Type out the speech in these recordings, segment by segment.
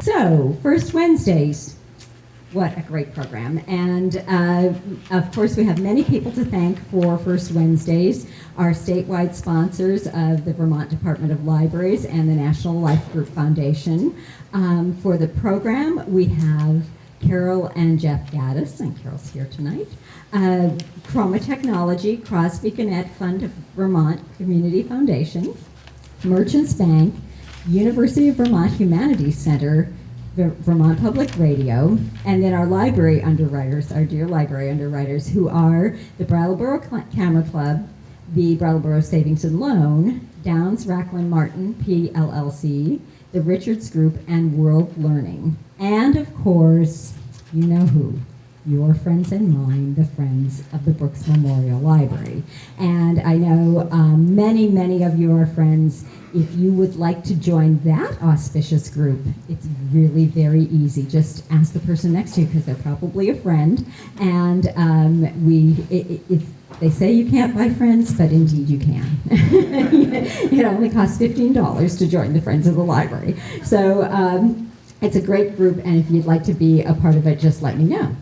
So, First Wednesdays. What a great program. And of course, we have many people to thank for First Wednesdays. Our statewide sponsors of the Vermont Department of Libraries and the National Life Group Foundation. For the program, we have Carol and Jeff Gaddis, and Carol's here tonight. Chroma Technology, Crosby Gannett Fund of Vermont Community Foundation, Merchants Bank, University of Vermont Humanities Center, Vermont Public Radio, and then our library underwriters, our dear library underwriters, who are the Brattleboro Camera Club, the Brattleboro Savings and Loan, Downs Rachlin Martin PLLC, the Richards Group, and World Learning. And of course, you know who. Your friends and mine, the Friends of the Brooks Memorial Library. And I know many, many of you are friends. If you would like to join that auspicious group, it's really very easy. Just ask the person next to you because they're probably a friend. And if they say you can't buy friends, but indeed you can. It only costs $15 to join the Friends of the Library. So it's a great group, and if you'd like to be a part of it, just let me know.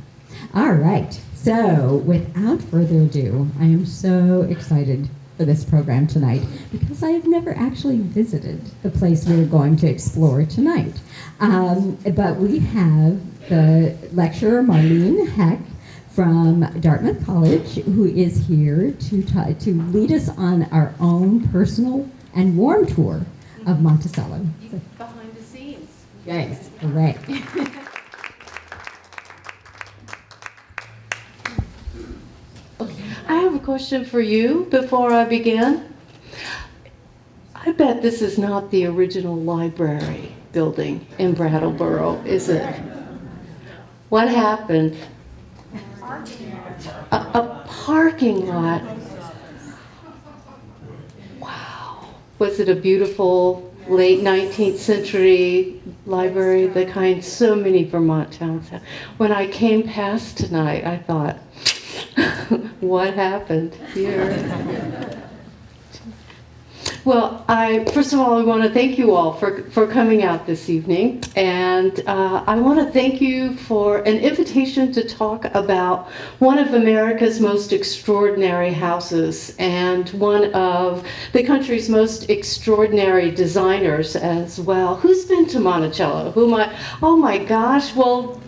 All right, so without further ado, I am so excited for this program tonight because I have never actually visited the place we're going to explore tonight. But we have the lecturer Marlene Heck from Dartmouth College, who is here to lead us on our own personal and warm tour of Monticello. Behind the scenes. Yes, correct. I have a question for you before I begin. I bet this is not the original library building in Brattleboro, is it? What happened? A parking lot. Wow. Was it a beautiful late 19th century library, the kind so many Vermont towns have? When I came past tonight, I thought, what happened here? Well, first of all, I want to thank you all for coming out this evening. And I want to thank you for an invitation to talk about one of America's most extraordinary houses and one of the country's most extraordinary designers as well. Who's been to Monticello? Oh my gosh, well,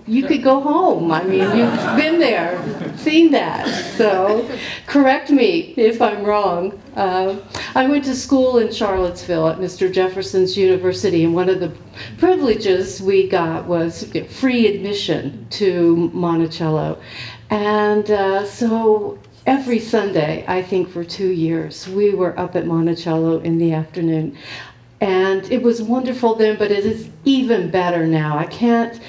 you could go home. I mean, you've been there, seen that. So correct me if I'm wrong. I went to school in Charlottesville at Mr. Jefferson's University, and one of the privileges we got was free admission to Monticello. And so every Sunday, I think for 2 years, we were up at Monticello in the afternoon. And it was wonderful then, but it is even better now. I can't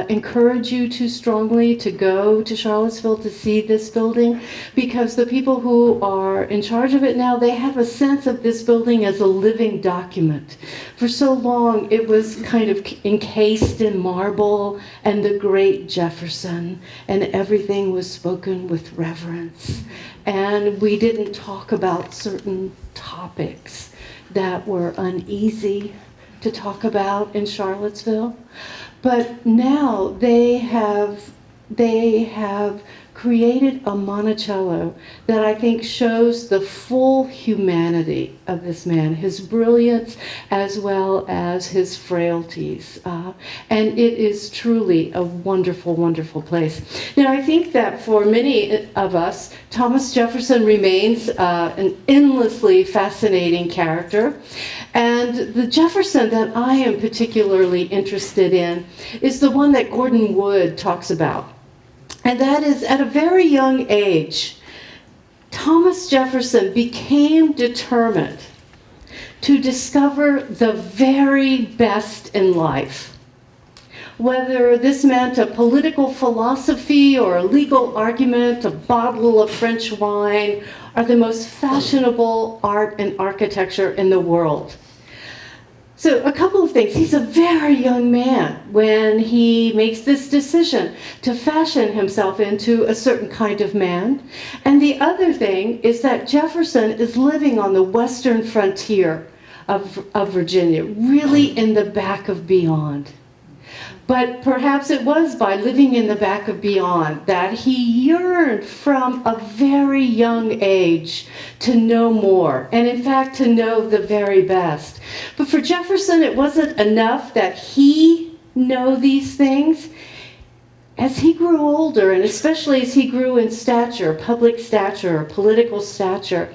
encourage you too strongly to go to Charlottesville to see this building, because the people who are in charge of it now, they have a sense of this building as a living document. For so long, it was kind of encased in marble and the great Jefferson, and everything was spoken with reverence. And we didn't talk about certain topics that were uneasy to talk about in Charlottesville. But now they have created a Monticello that I think shows the full humanity of this man, his brilliance as well as his frailties. And it is truly a wonderful, wonderful place. Now, I think that for many of us, Thomas Jefferson remains an endlessly fascinating character. And the Jefferson that I am particularly interested in is the one that Gordon Wood talks about. And that is, at a very young age, Thomas Jefferson became determined to discover the very best in life. Whether this meant a political philosophy or a legal argument, a bottle of French wine, or the most fashionable art and architecture in the world. So a couple of things. He's a very young man when he makes this decision to fashion himself into a certain kind of man. And the other thing is that Jefferson is living on the western frontier of Virginia, really in the back of beyond. But perhaps it was by living in the back of beyond that he yearned from a very young age to know more, and in fact to know the very best. But for Jefferson, it wasn't enough that he know these things. As he grew older, and especially as he grew in stature, public stature, political stature,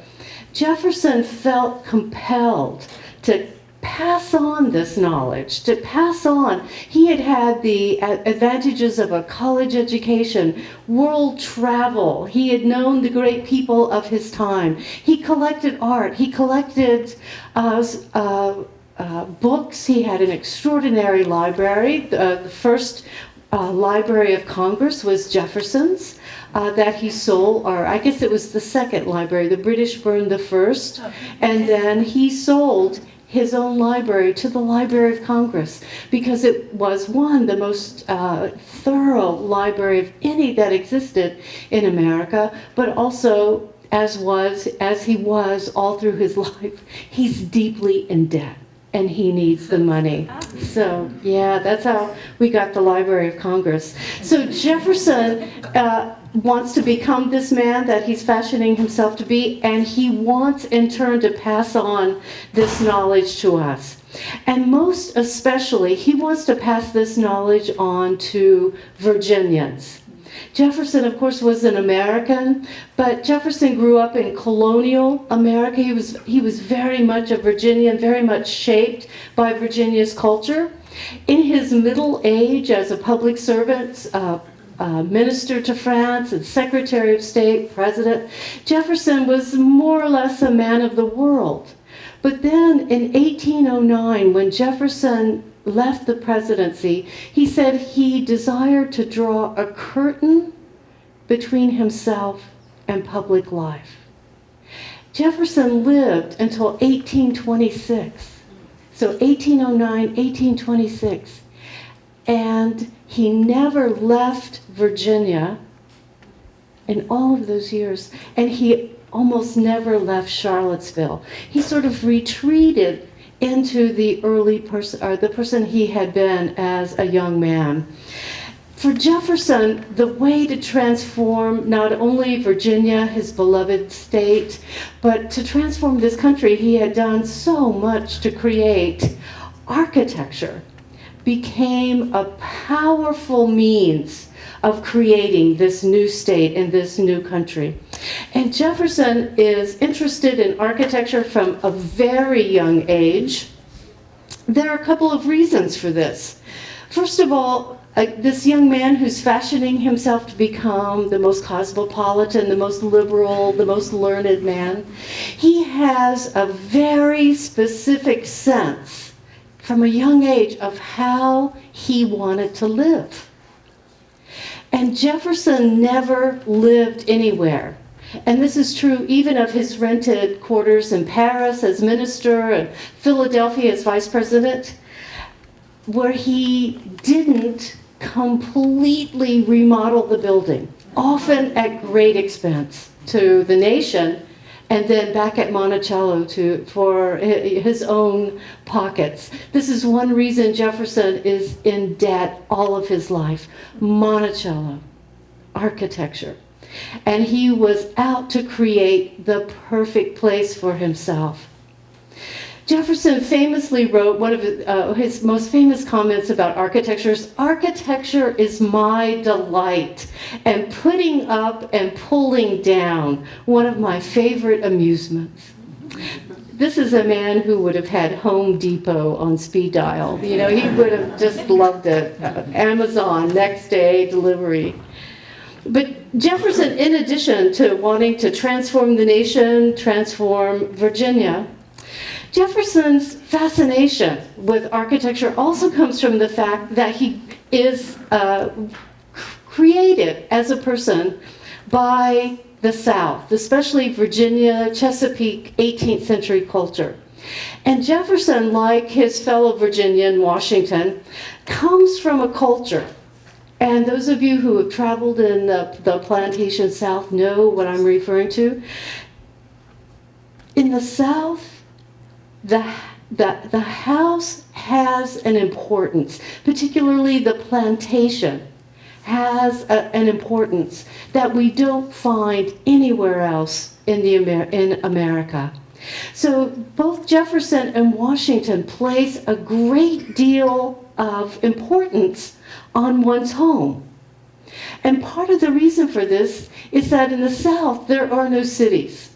Jefferson felt compelled to pass on this knowledge, to pass on. He had had the advantages of a college education, world travel. He had known the great people of his time. He collected art. He collected books. He had an extraordinary library. The first Library of Congress was Jefferson's that he sold, or I guess it was the second library. The British burned the first, and then he sold his own library to the Library of Congress because it was, one, the most thorough library of any that existed in America, but also, as he was all through his life, he's deeply in debt. And he needs the money. So, yeah, that's how we got the Library of Congress. So Jefferson wants to become this man that he's fashioning himself to be, and he wants, in turn, to pass on this knowledge to us. And most especially, he wants to pass this knowledge on to Virginians. Jefferson, of course, was an American, but Jefferson grew up in colonial America. He was very much a Virginian, very much shaped by Virginia's culture. In his middle age as a public servant, minister to France and Secretary of State, President, Jefferson was more or less a man of the world. But then in 1809, when Jefferson left the presidency, he said he desired to draw a curtain between himself and public life. Jefferson lived until 1826. So 1809, 1826. And he never left Virginia in all of those years. And he almost never left Charlottesville. He sort of retreated into the early person, or the person he had been as a young man. For Jefferson, the way to transform not only Virginia, his beloved state, but to transform this country he had done so much to create, architecture became a powerful means of creating this new state and this new country. And Jefferson is interested in architecture from a very young age. There are a couple of reasons for this. First of all, this young man who's fashioning himself to become the most cosmopolitan, the most liberal, the most learned man, he has a very specific sense from a young age of how he wanted to live. And Jefferson never lived anywhere. And this is true even of his rented quarters in Paris as minister and Philadelphia as vice president, where he didn't completely remodel the building, often at great expense to the nation, and then back at Monticello for his own pockets. This is one reason Jefferson is in debt all of his life. Monticello, architecture. And he was out to create the perfect place for himself. Jefferson famously wrote one of his most famous comments about architecture is, "Architecture is my delight, and putting up and pulling down, one of my favorite amusements." This is a man who would have had Home Depot on speed dial. You know, he would have just loved it. Amazon, next day delivery. But Jefferson, in addition to wanting to transform the nation, transform Virginia, Jefferson's fascination with architecture also comes from the fact that he is created as a person by the South, especially Virginia, Chesapeake, 18th century culture. And Jefferson, like his fellow Virginian, Washington, comes from a culture. And those of you who have traveled in the plantation South know what I'm referring to. In the South, that the house has an importance, particularly the plantation has an importance that we don't find anywhere else in America. So both Jefferson and Washington place a great deal of importance on one's home. And part of the reason for this is that in the South, there are no cities.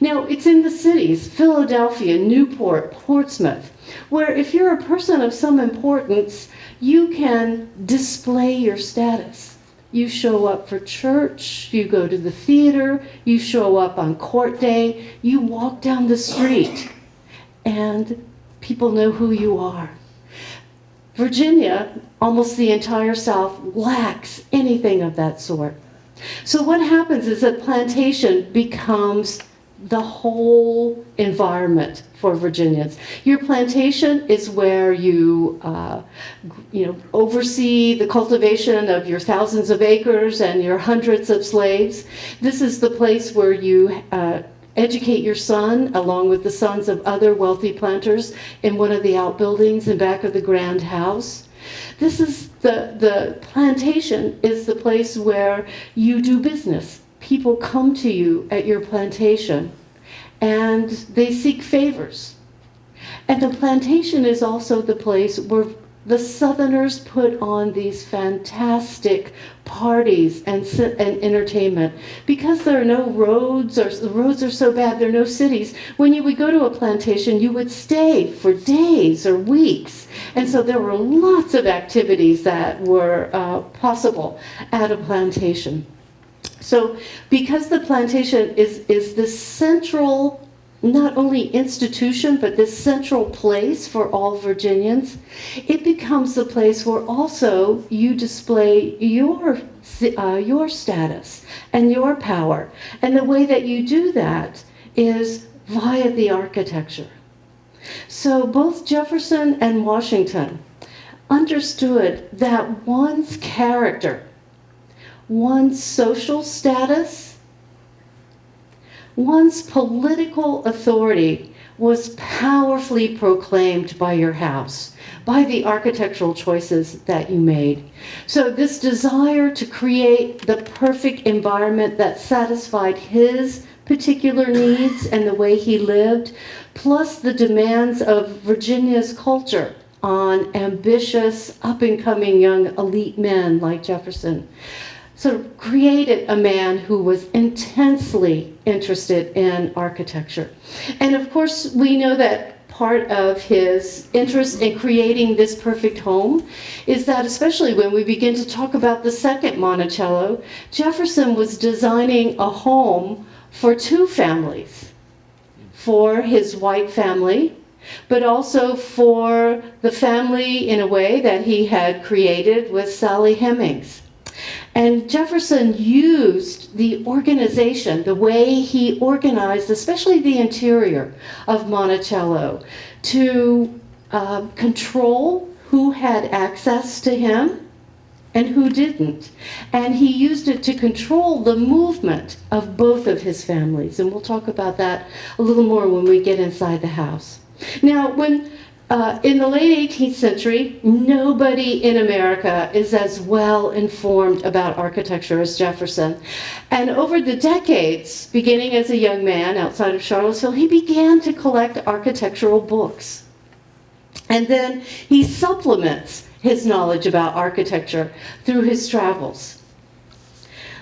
Now, it's in the cities, Philadelphia, Newport, Portsmouth, where if you're a person of some importance, you can display your status. You show up for church, you go to the theater, you show up on court day, you walk down the street, and people know who you are. Virginia, almost the entire South, lacks anything of that sort. So what happens is that plantation becomes the whole environment for Virginians. Your plantation is where you oversee the cultivation of your thousands of acres and your hundreds of slaves. This is the place where you educate your son along with the sons of other wealthy planters in one of the outbuildings in back of the grand house. This is the plantation is the place where you do business. People come to you at your plantation and they seek favors. And the plantation is also the place where the Southerners put on these fantastic parties and entertainment. Because there are no roads, or the roads are so bad, there are no cities. When you would go to a plantation, you would stay for days or weeks. And so there were lots of activities that were possible at a plantation. So because the plantation is this central, not only institution, but this central place for all Virginians, it becomes the place where also you display your status and your power. And the way that you do that is via the architecture. So both Jefferson and Washington understood that one's character, one's social status, one's political authority was powerfully proclaimed by your house, by the architectural choices that you made. So this desire to create the perfect environment that satisfied his particular needs and the way he lived, plus the demands of Virginia's culture on ambitious, up-and-coming young elite men like Jefferson, sort of created a man who was intensely interested in architecture. And of course, we know that part of his interest in creating this perfect home is that, especially when we begin to talk about the second Monticello, Jefferson was designing a home for two families, for his white family, but also for the family in a way that he had created with Sally Hemings. And Jefferson used the organization, the way he organized, especially the interior of Monticello, to control who had access to him and who didn't. And he used it to control the movement of both of his families. And we'll talk about that a little more when we get inside the house. Now, in the late 18th century, nobody in America is as well informed about architecture as Jefferson. And over the decades, beginning as a young man outside of Charlottesville, he began to collect architectural books. And then he supplements his knowledge about architecture through his travels.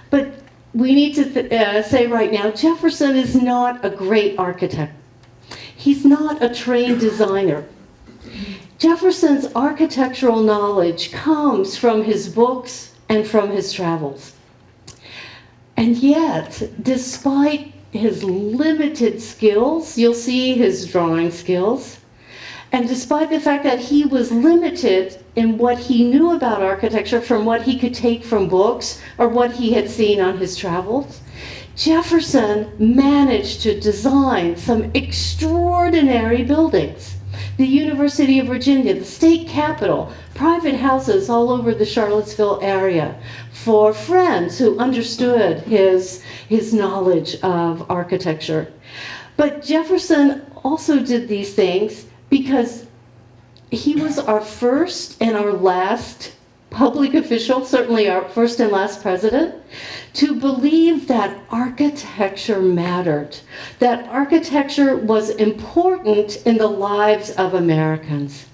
But we need to say right now, Jefferson is not a great architect. He's not a trained designer. Jefferson's architectural knowledge comes from his books and from his travels. And yet, despite his limited skills, you'll see his drawing skills, and despite the fact that he was limited in what he knew about architecture from what he could take from books or what he had seen on his travels, Jefferson managed to design some extraordinary buildings. The University of Virginia, the state capitol, private houses all over the Charlottesville area for friends who understood his knowledge of architecture. But Jefferson also did these things because he was our first and our last public official, certainly our first and last president, to believe that architecture mattered, that architecture was important in the lives of Americans.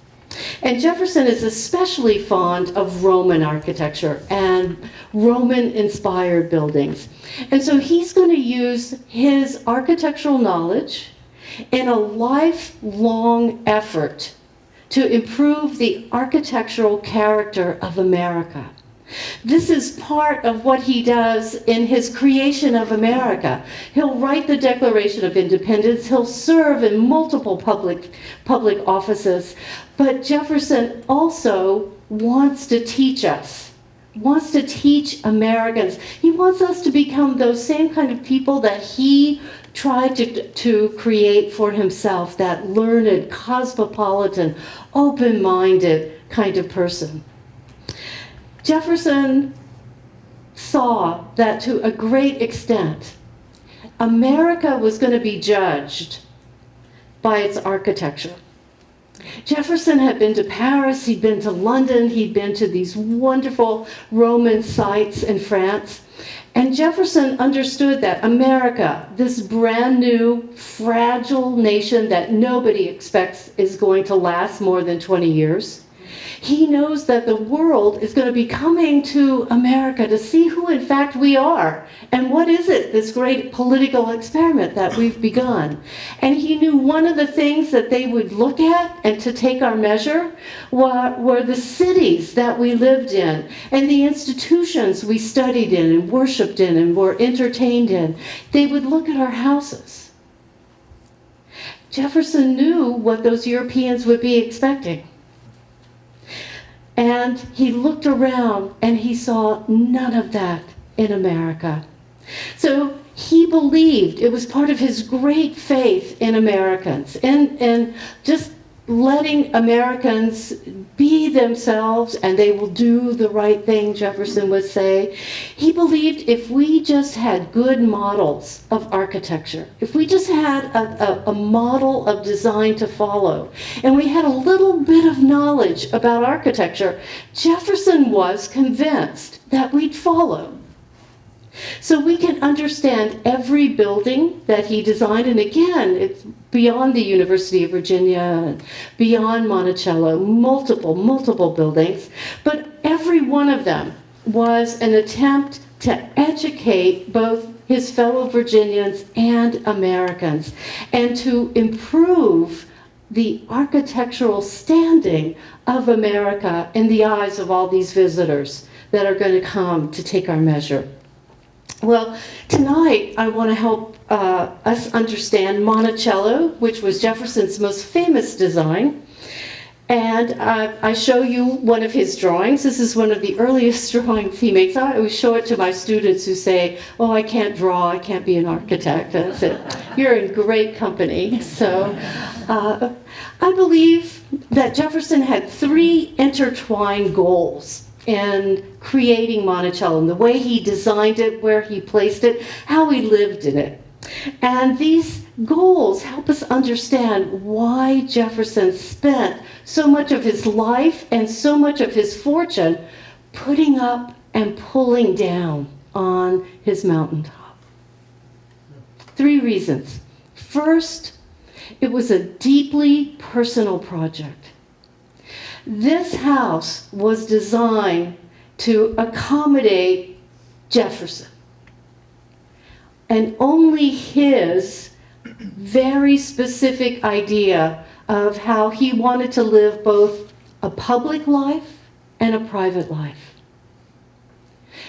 And Jefferson is especially fond of Roman architecture and Roman-inspired buildings. And so he's going to use his architectural knowledge in a lifelong effort to improve the architectural character of America. This is part of what he does in his creation of America. He'll write the Declaration of Independence. He'll serve in multiple public offices. But Jefferson also wants to teach us, wants to teach Americans. He wants us to become those same kind of people that he tried to create for himself, that learned, cosmopolitan, open-minded kind of person. Jefferson saw that to a great extent, America was going to be judged by its architecture. Jefferson had been to Paris, he'd been to London, he'd been to these wonderful Roman sites in France. And Jefferson understood that America, this brand new, fragile nation that nobody expects is going to last more than 20 years, he knows that the world is going to be coming to America to see who in fact we are. And what is it, this great political experiment that we've begun? And he knew one of the things that they would look at and to take our measure were the cities that we lived in and the institutions we studied in and worshiped in and were entertained in. They would look at our houses. Jefferson knew what those Europeans would be expecting. And he looked around and he saw none of that in America. So he believed, it was part of his great faith in Americans and just letting Americans be themselves and they will do the right thing, Jefferson would say. He believed if we just had good models of architecture, if we just had a model of design to follow, and we had a little bit of knowledge about architecture, Jefferson was convinced that we'd follow. So we can understand every building that he designed, and again, it's beyond the University of Virginia, and beyond Monticello, multiple buildings, but every one of them was an attempt to educate both his fellow Virginians and Americans, and to improve the architectural standing of America in the eyes of all these visitors that are going to come to take our measure. Well, tonight I want to help us understand Monticello, which was Jefferson's most famous design. And I show you one of his drawings. This is one of the earliest drawings he makes. I always show it to my students who say, oh, I can't draw, I can't be an architect. And I said, you're in great company. So I believe that Jefferson had three intertwined goals in creating Monticello, and the way he designed it, where he placed it, how he lived in it. And these goals help us understand why Jefferson spent so much of his life and so much of his fortune putting up and pulling down on his mountaintop. Three reasons. First, it was a deeply personal project. This house was designed to accommodate Jefferson, and only his very specific idea of how he wanted to live both a public life and a private life.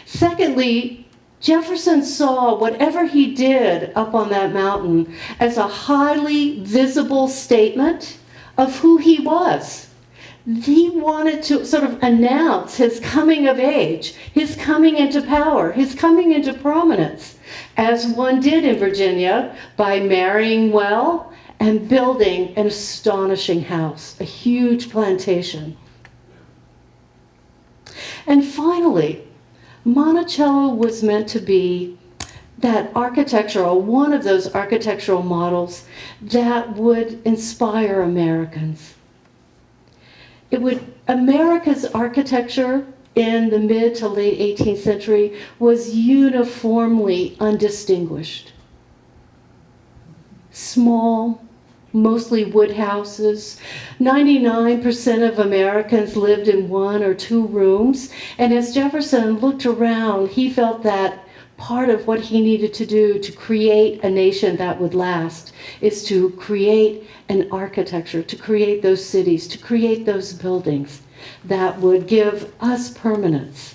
Secondly, Jefferson saw whatever he did up on that mountain as a highly visible statement of who he was. He wanted to sort of announce his coming of age, his coming into power, his coming into prominence, as one did in Virginia by marrying well and building an astonishing house, a huge plantation. And finally, Monticello was meant to be one of those architectural models that would inspire Americans. America's architecture in the mid to late 18th century was uniformly undistinguished. Small, mostly wood houses. 99% of Americans lived in 1 or 2 rooms. And as Jefferson looked around, he felt that part of what he needed to do to create a nation that would last is to create an architecture, to create those cities, to create those buildings that would give us permanence.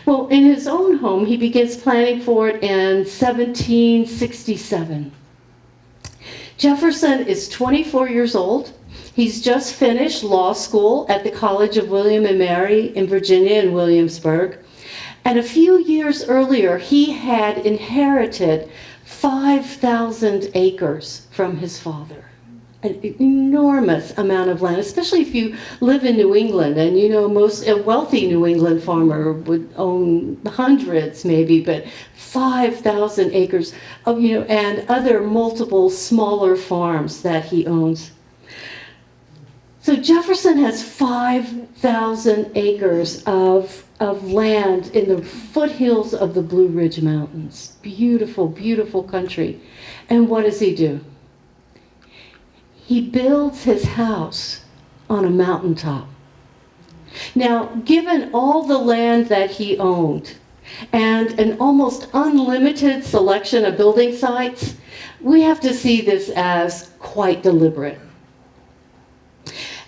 Well, in his own home, he begins planning for it in 1767. Jefferson is 24 years old. He's just finished law school at the College of William and Mary in Virginia in Williamsburg. And a few years earlier, he had inherited 5,000 acres from his father. An enormous amount of land, especially if you live in New England. And you know, a wealthy New England farmer would own hundreds maybe, but 5,000 acres of, and other multiple smaller farms that he owns. So Jefferson has 5,000 acres of land in the foothills of the Blue Ridge Mountains. Beautiful, beautiful country. And what does he do? He builds his house on a mountaintop. Now, given all the land that he owned and an almost unlimited selection of building sites, we have to see this as quite deliberate.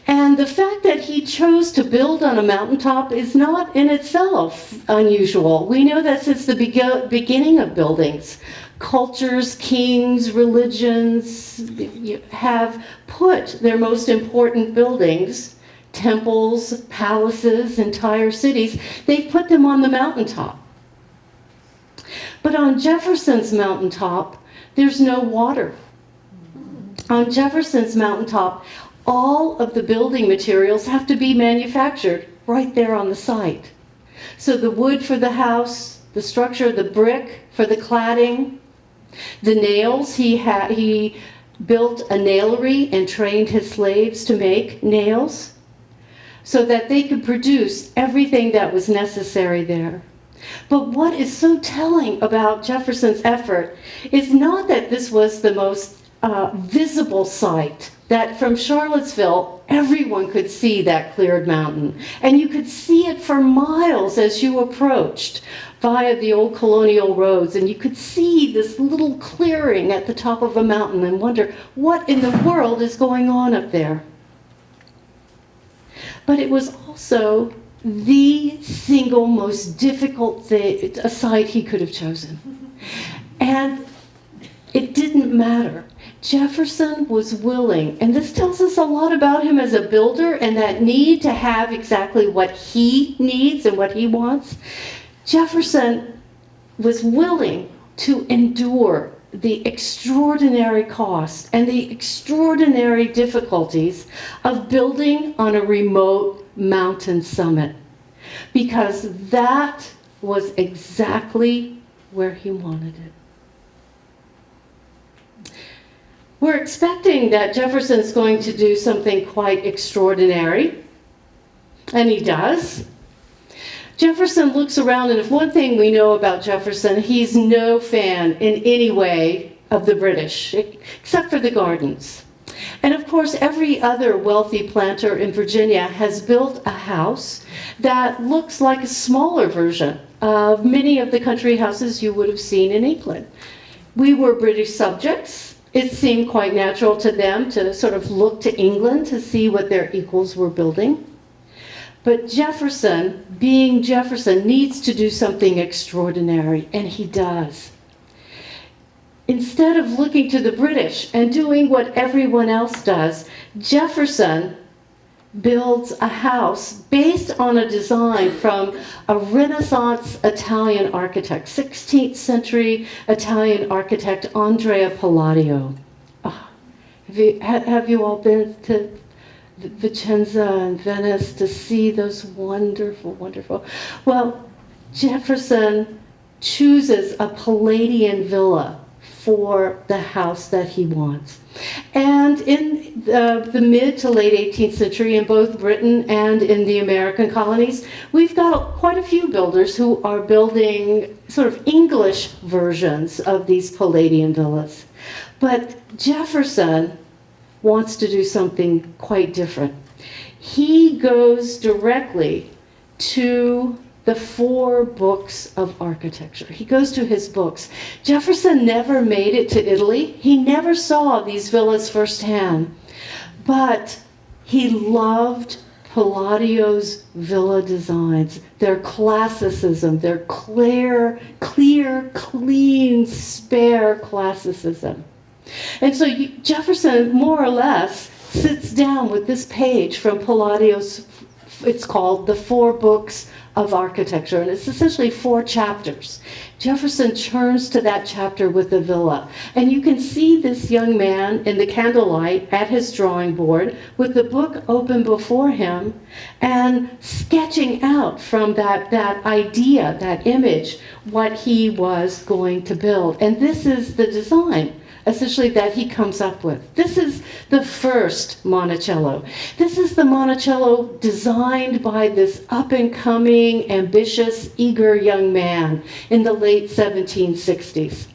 And the fact that he chose to build on a mountaintop is not in itself unusual. We know that since the beginning of buildings, cultures, kings, religions have put their most important buildings, temples, palaces, entire cities, they've put them on the mountaintop. But on Jefferson's mountaintop, there's no water. On Jefferson's mountaintop, all of the building materials have to be manufactured right there on the site. So the wood for the house, the structure, the brick for the cladding, the nails, he built a nailery and trained his slaves to make nails so that they could produce everything that was necessary there. But what is so telling about Jefferson's effort is not that this was the most visible site, that from Charlottesville, everyone could see that cleared mountain. And you could see it for miles as you approached via the old colonial roads. And you could see this little clearing at the top of a mountain and wonder, what in the world is going on up there? But it was also the single most difficult site he could have chosen. And it didn't matter. Jefferson was willing, and this tells us a lot about him as a builder and that need to have exactly what he needs and what he wants. Jefferson was willing to endure the extraordinary cost and the extraordinary difficulties of building on a remote mountain summit, because that was exactly where he wanted it. We're expecting that Jefferson's going to do something quite extraordinary, and he does. Jefferson looks around, and if one thing we know about Jefferson, he's no fan in any way of the British, except for the gardens. And of course, every other wealthy planter in Virginia has built a house that looks like a smaller version of many of the country houses you would have seen in England. We were British subjects. It seemed quite natural to them to sort of look to England to see what their equals were building. But Jefferson, being Jefferson, needs to do something extraordinary, and he does. Instead of looking to the British and doing what everyone else does, Jefferson builds a house based on a design from a Renaissance Italian architect, 16th century Italian architect Andrea Palladio. Oh, have you all been to Vicenza and Venice to see those wonderful, wonderful? Well, Jefferson chooses a Palladian villa for the house that he wants. And in the mid to late 18th century, in both Britain and in the American colonies, we've got quite a few builders who are building sort of English versions of these Palladian villas. But Jefferson wants to do something quite different. He goes directly to the 4 books of architecture. He goes to his books. Jefferson never made it to Italy. He never saw these villas firsthand, but he loved Palladio's villa designs, their classicism, their clear, clean, spare classicism. And so Jefferson, more or less, sits down with this page from Palladio's, it's called The 4 Books of Architecture, and it's essentially 4 chapters. Jefferson turns to that chapter with the villa, and you can see this young man in the candlelight at his drawing board with the book open before him and sketching out from that idea, that image, what he was going to build. And this is the design, essentially, that he comes up with. This is the first Monticello. This is the Monticello designed by this up-and-coming, ambitious, eager young man in the late 1760s.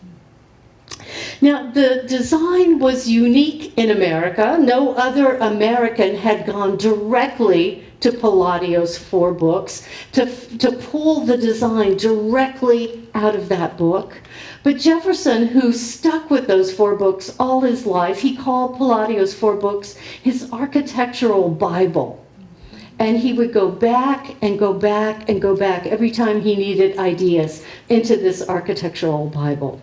Now, the design was unique in America. No other American had gone directly to Palladio's 4 books to pull the design directly out of that book. But Jefferson, who stuck with those 4 books all his life, he called Palladio's 4 books his architectural Bible. And he would go back and go back and go back every time he needed ideas into this architectural Bible.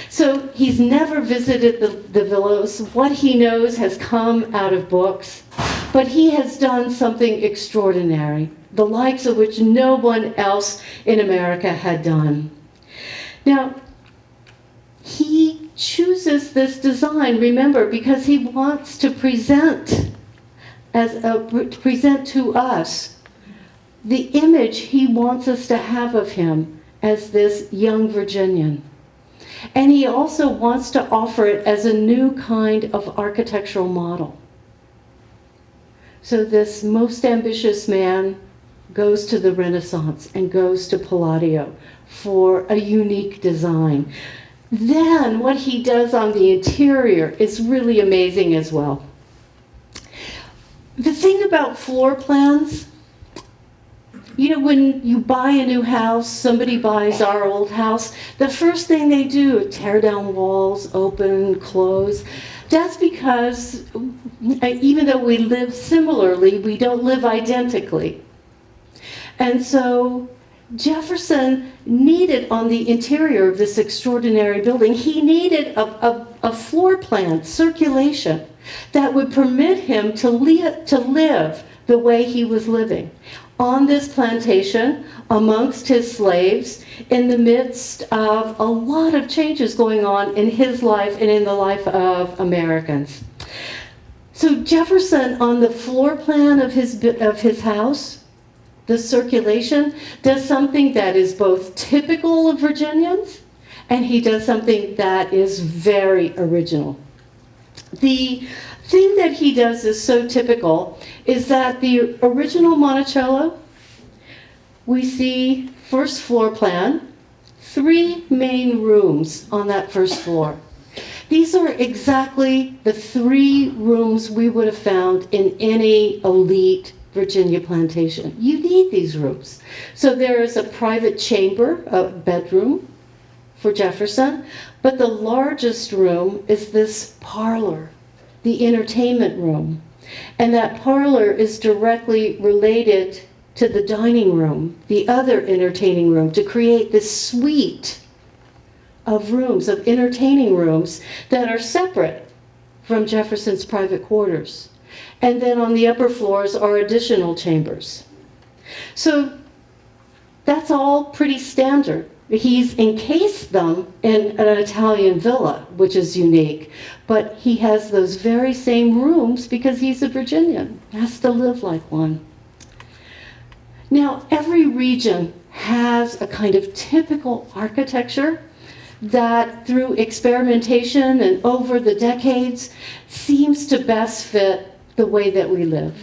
So he's never visited the villas. What he knows has come out of books. But he has done something extraordinary, the likes of which no one else in America had done. Now, he chooses this design, remember, because he wants to present to us the image he wants us to have of him as this young Virginian. And he also wants to offer it as a new kind of architectural model. So this most ambitious man goes to the Renaissance and goes to Palladio for a unique design. Then what he does on the interior is really amazing as well. The thing about floor plans, you know, when you buy a new house, somebody buys our old house, the first thing they do is tear down walls, open, close. That's because even though we live similarly, we don't live identically. And so Jefferson needed, on the interior of this extraordinary building, he needed a floor plan, circulation, that would permit him to live the way he was living on this plantation amongst his slaves in the midst of a lot of changes going on in his life and in the life of Americans. So Jefferson, on the floor plan of his house, the circulation, does something that is both typical of Virginians, and he does something that is very original. The thing that he does is so typical is that the original Monticello, we see first floor plan, 3 main rooms on that first floor. These are exactly the 3 rooms we would have found in any elite Virginia plantation. You need these rooms. So there is a private chamber, a bedroom for Jefferson, but the largest room is this parlor, the entertainment room. And that parlor is directly related to the dining room, the other entertaining room, to create this suite of rooms, of entertaining rooms that are separate from Jefferson's private quarters. And then on the upper floors are additional chambers. So that's all pretty standard. He's encased them in an Italian villa, which is unique, but he has those very same rooms because he's a Virginian, has to live like one. Now, every region has a kind of typical architecture that through experimentation and over the decades seems to best fit the way that we live.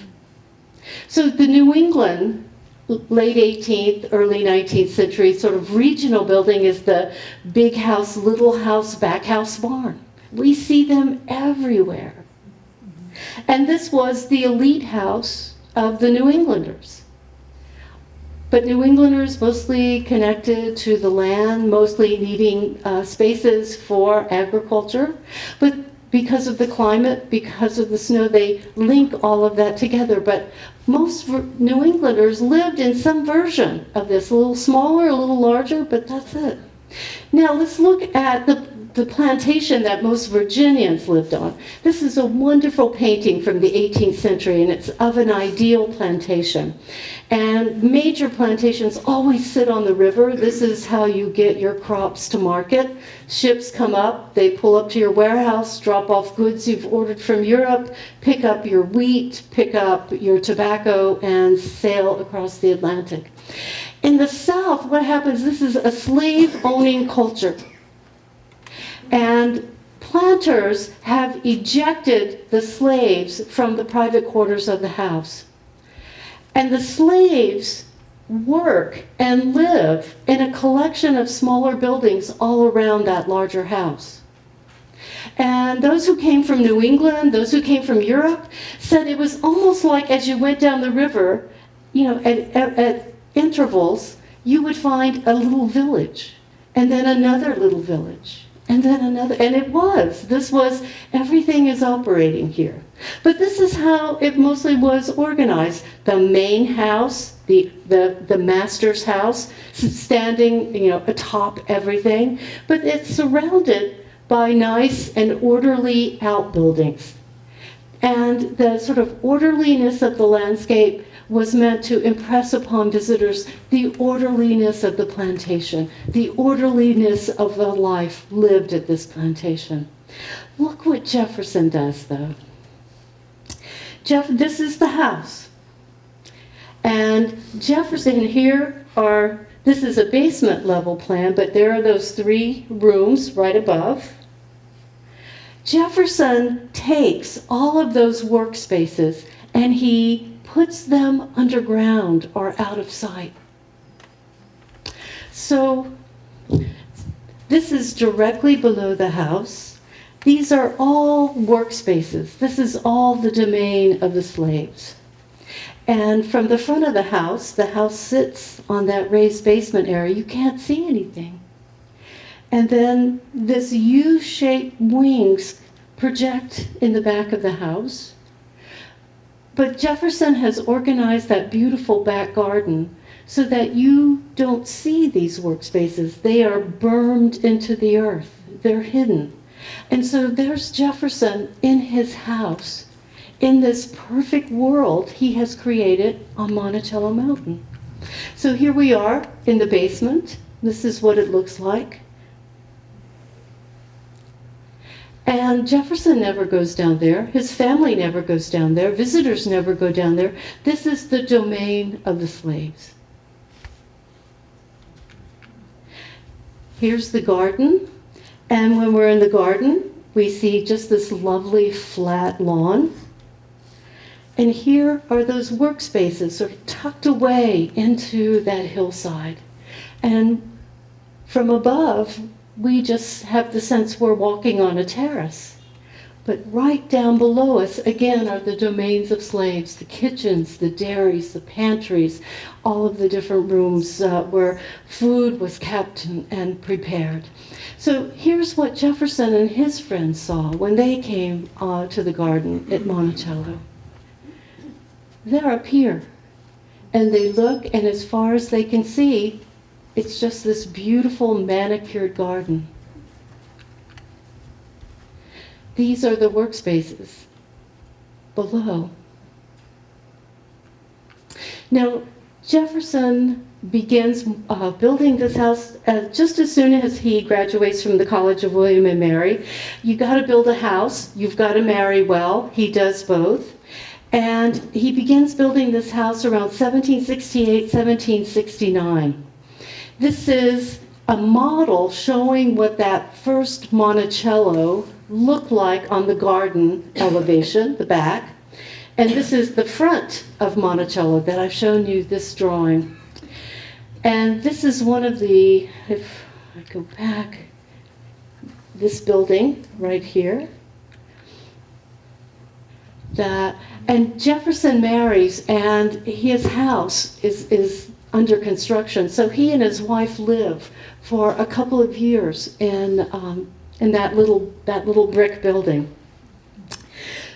So the New England, late 18th, early 19th century sort of regional building is the big house, little house, back house, barn. We see them everywhere. And this was the elite house of the New Englanders. But New Englanders mostly connected to the land, mostly needing spaces for agriculture. But because of the climate, because of the snow, they link all of that together. But most New Englanders lived in some version of this, a little smaller, a little larger, but that's it. Now let's look at the plantation that most Virginians lived on. This is a wonderful painting from the 18th century, and it's of an ideal plantation. And major plantations always sit on the river. This is how you get your crops to market. Ships come up, they pull up to your warehouse, drop off goods you've ordered from Europe, pick up your wheat, pick up your tobacco, and sail across the Atlantic. In the South, what happens, this is a slave-owning culture. And planters have ejected the slaves from the private quarters of the house. And the slaves work and live in a collection of smaller buildings all around that larger house. And those who came from New England, those who came from Europe, said it was almost like as you went down the river, at intervals, you would find a little village, and then another little village. And then another, and everything is operating here. But this is how it mostly was organized. The main house, the master's house, standing, atop everything, but it's surrounded by nice and orderly outbuildings. And the sort of orderliness of the landscape was meant to impress upon visitors the orderliness of the plantation, the orderliness of the life lived at this plantation. Look what Jefferson does, though. This is the house. And Jefferson this is a basement level plan, but there are those 3 rooms right above. Jefferson takes all of those workspaces and he puts them underground or out of sight. So this is directly below the house. These are all workspaces. This is all the domain of the slaves. And from the front of the house sits on that raised basement area. You can't see anything. And then this U-shaped wings project in the back of the house. But Jefferson has organized that beautiful back garden so that you don't see these workspaces. They are burned into the earth. They're hidden. And so there's Jefferson in his house, in this perfect world he has created on Monticello Mountain. So here we are in the basement. This is what it looks like. And Jefferson never goes down there. His family never goes down there. Visitors never go down there. This is the domain of the slaves. Here's the garden. And when we're in the garden, we see just this lovely flat lawn. And here are those workspaces sort of tucked away into that hillside. And from above, we just have the sense we're walking on a terrace. But right down below us, again, are the domains of slaves, the kitchens, the dairies, the pantries, all of the different rooms where food was kept and prepared. So here's what Jefferson and his friends saw when they came to the garden at Monticello. They're up here, and they look, and as far as they can see, it's just this beautiful manicured garden. These are the workspaces below. Now, Jefferson begins building this house just as soon as he graduates from the College of William and Mary. You got to build a house. You've got to marry well. He does both. And he begins building this house around 1768, 1769. This is a model showing what that first Monticello looked like on the garden elevation, the back. And this is the front of Monticello that I've shown you this drawing. And this is one of the, if I go back, this building right here. And Jefferson marries, and his house is under construction. So he and his wife live for a couple of years in that little brick building.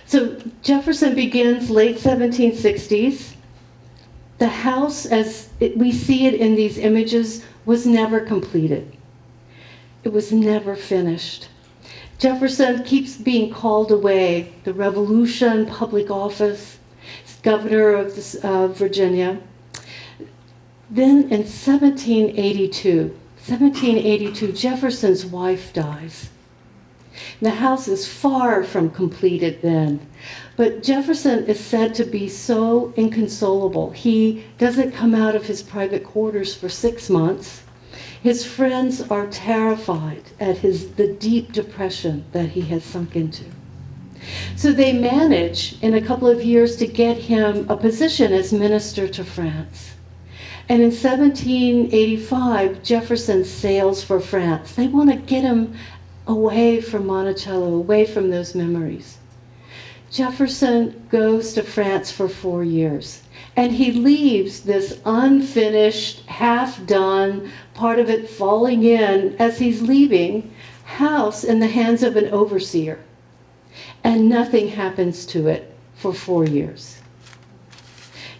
So Jefferson begins late 1760s. The house, as we see it in these images, was never completed. It was never finished. Jefferson keeps being called away. The Revolution, public office, governor of Virginia. Then in 1782, Jefferson's wife dies. The house is far from completed then, but Jefferson is said to be so inconsolable. He doesn't come out of his private quarters for 6 months. His friends are terrified at the deep depression that he has sunk into. So they manage in a couple of years to get him a position as minister to France. And in 1785, Jefferson sails for France. They want to get him away from Monticello, away from those memories. Jefferson goes to France for 4 years. And he leaves this unfinished, half-done, part of it falling in as he's leaving, house in the hands of an overseer. And nothing happens to it for 4 years.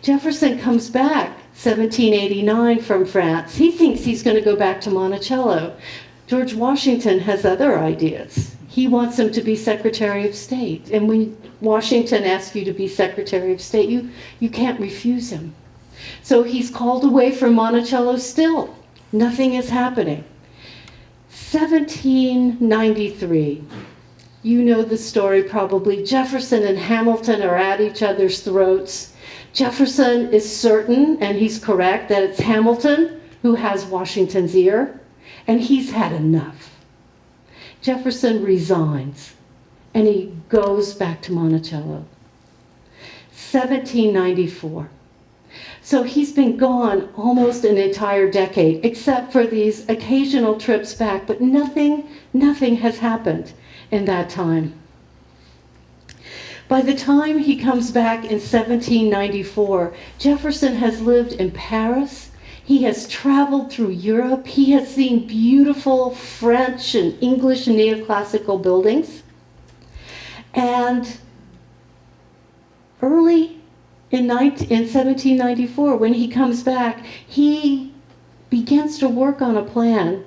Jefferson comes back 1789 from France. He thinks he's going to go back to Monticello. George Washington has other ideas. He wants him to be Secretary of State. And when Washington asks you to be Secretary of State, you can't refuse him. So he's called away from Monticello still. Nothing is happening. 1793. You know the story probably. Jefferson and Hamilton are at each other's throats. Jefferson is certain, and he's correct, that it's Hamilton who has Washington's ear, and he's had enough. Jefferson resigns, and he goes back to Monticello. 1794. So he's been gone almost an entire decade, except for these occasional trips back, but nothing has happened in that time. By the time he comes back in 1794, Jefferson has lived in Paris. He has traveled through Europe. He has seen beautiful French and English neoclassical buildings. And early in 1794, when he comes back, he begins to work on a plan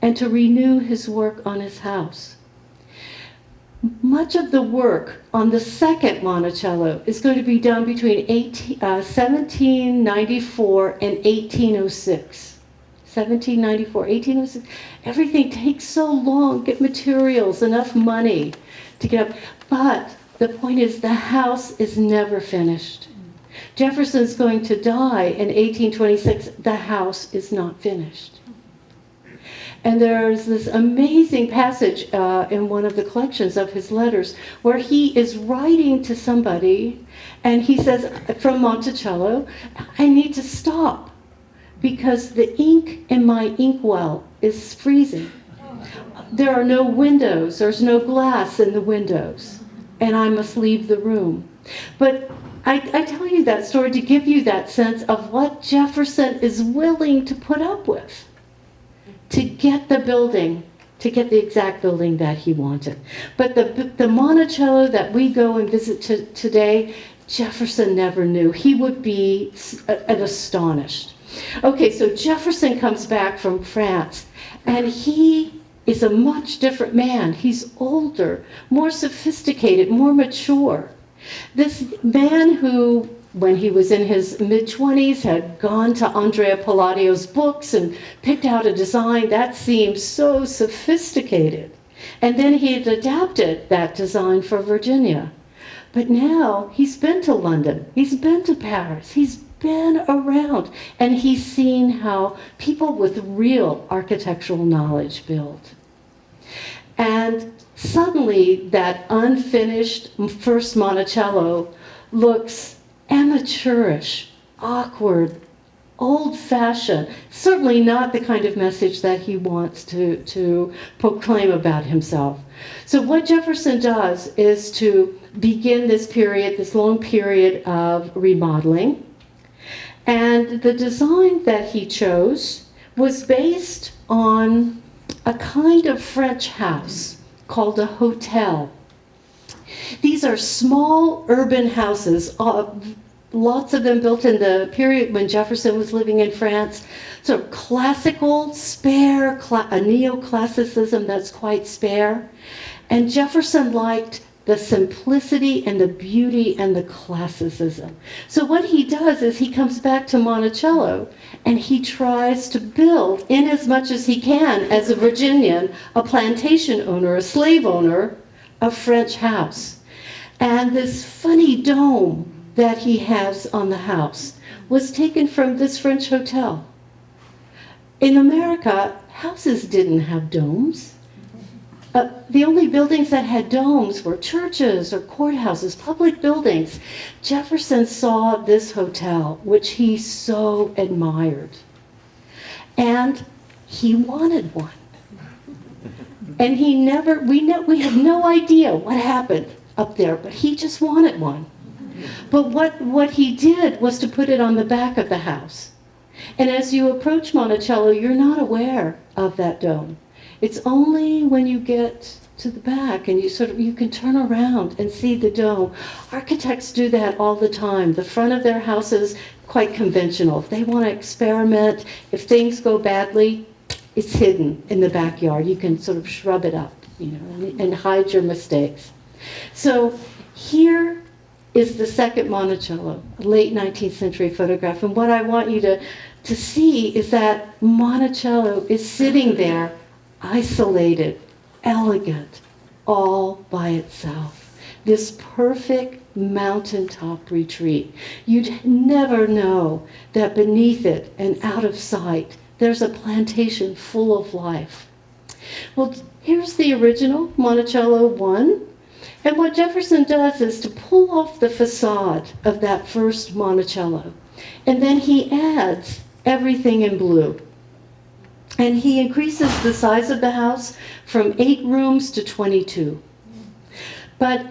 and to renew his work on his house. Much of the work on the second Monticello is going to be done between 1794 and 1806. 1794, 1806. Everything takes so long, get materials, enough money to get up. But the point is, the house is never finished. Jefferson's going to die in 1826. The house is not finished. And there's this amazing passage in one of the collections of his letters where he is writing to somebody, and he says, from Monticello, I need to stop because the ink in my inkwell is freezing. There are no windows, there's no glass in the windows, and I must leave the room. But I tell you that story to give you that sense of what Jefferson is willing to put up with to get the building, to get the exact building that he wanted. But the Monticello that we go and visit today, Jefferson never knew. He would be astonished. Okay, so Jefferson comes back from France, and he is a much different man. He's older, more sophisticated, more mature. This man who, when he was in his mid-20s, had gone to Andrea Palladio's books and picked out a design that seemed so sophisticated. And then he had adapted that design for Virginia. But now he's been to London, he's been to Paris, he's been around, and he's seen how people with real architectural knowledge build. And suddenly that unfinished first Monticello looks amateurish, awkward, old-fashioned, certainly not the kind of message that he wants to proclaim about himself. So what Jefferson does is to begin this period, this long period of remodeling. And the design that he chose was based on a kind of French house called a hotel. These are small urban houses, lots of them built in the period when Jefferson was living in France. Sort of classical, spare, a neoclassicism that's quite spare. And Jefferson liked the simplicity and the beauty and the classicism. So what he does is he comes back to Monticello and he tries to build, in as much as he can, as a Virginian, a plantation owner, a slave owner, a French house. And this funny dome that he has on the house was taken from this French hotel. In America, houses didn't have domes. The only buildings that had domes were churches or courthouses, public buildings. Jefferson saw this hotel, which he so admired, and he wanted one. And we had no idea what happened up there, but he just wanted one. But what he did was to put it on the back of the house. And as you approach Monticello, you're not aware of that dome. It's only when you get to the back and you can turn around and see the dome. Architects do that all the time. The front of their houses, quite conventional. If they want to experiment, if things go badly, it's hidden in the backyard. You can sort of shrub it up, and hide your mistakes. So here is the second Monticello, a late 19th century photograph. And what I want you to see is that Monticello is sitting there, isolated, elegant, all by itself. This perfect mountaintop retreat. You'd never know that beneath it and out of sight, there's a plantation full of life. Well, here's the original, Monticello 1. And what Jefferson does is to pull off the facade of that first Monticello. And then he adds everything in blue. And he increases the size of the house from 8 rooms to 22. But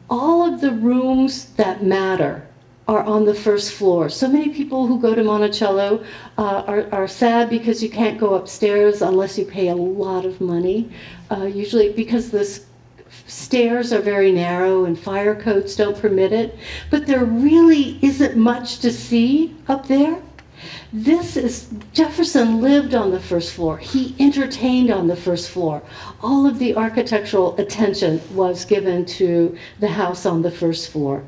all of the rooms that matter are on the first floor. So many people who go to Monticello are sad because you can't go upstairs unless you pay a lot of money, usually because the stairs are very narrow and fire codes don't permit it. But there really isn't much to see up there. Jefferson lived on the first floor. He entertained on the first floor. All of the architectural attention was given to the house on the first floor.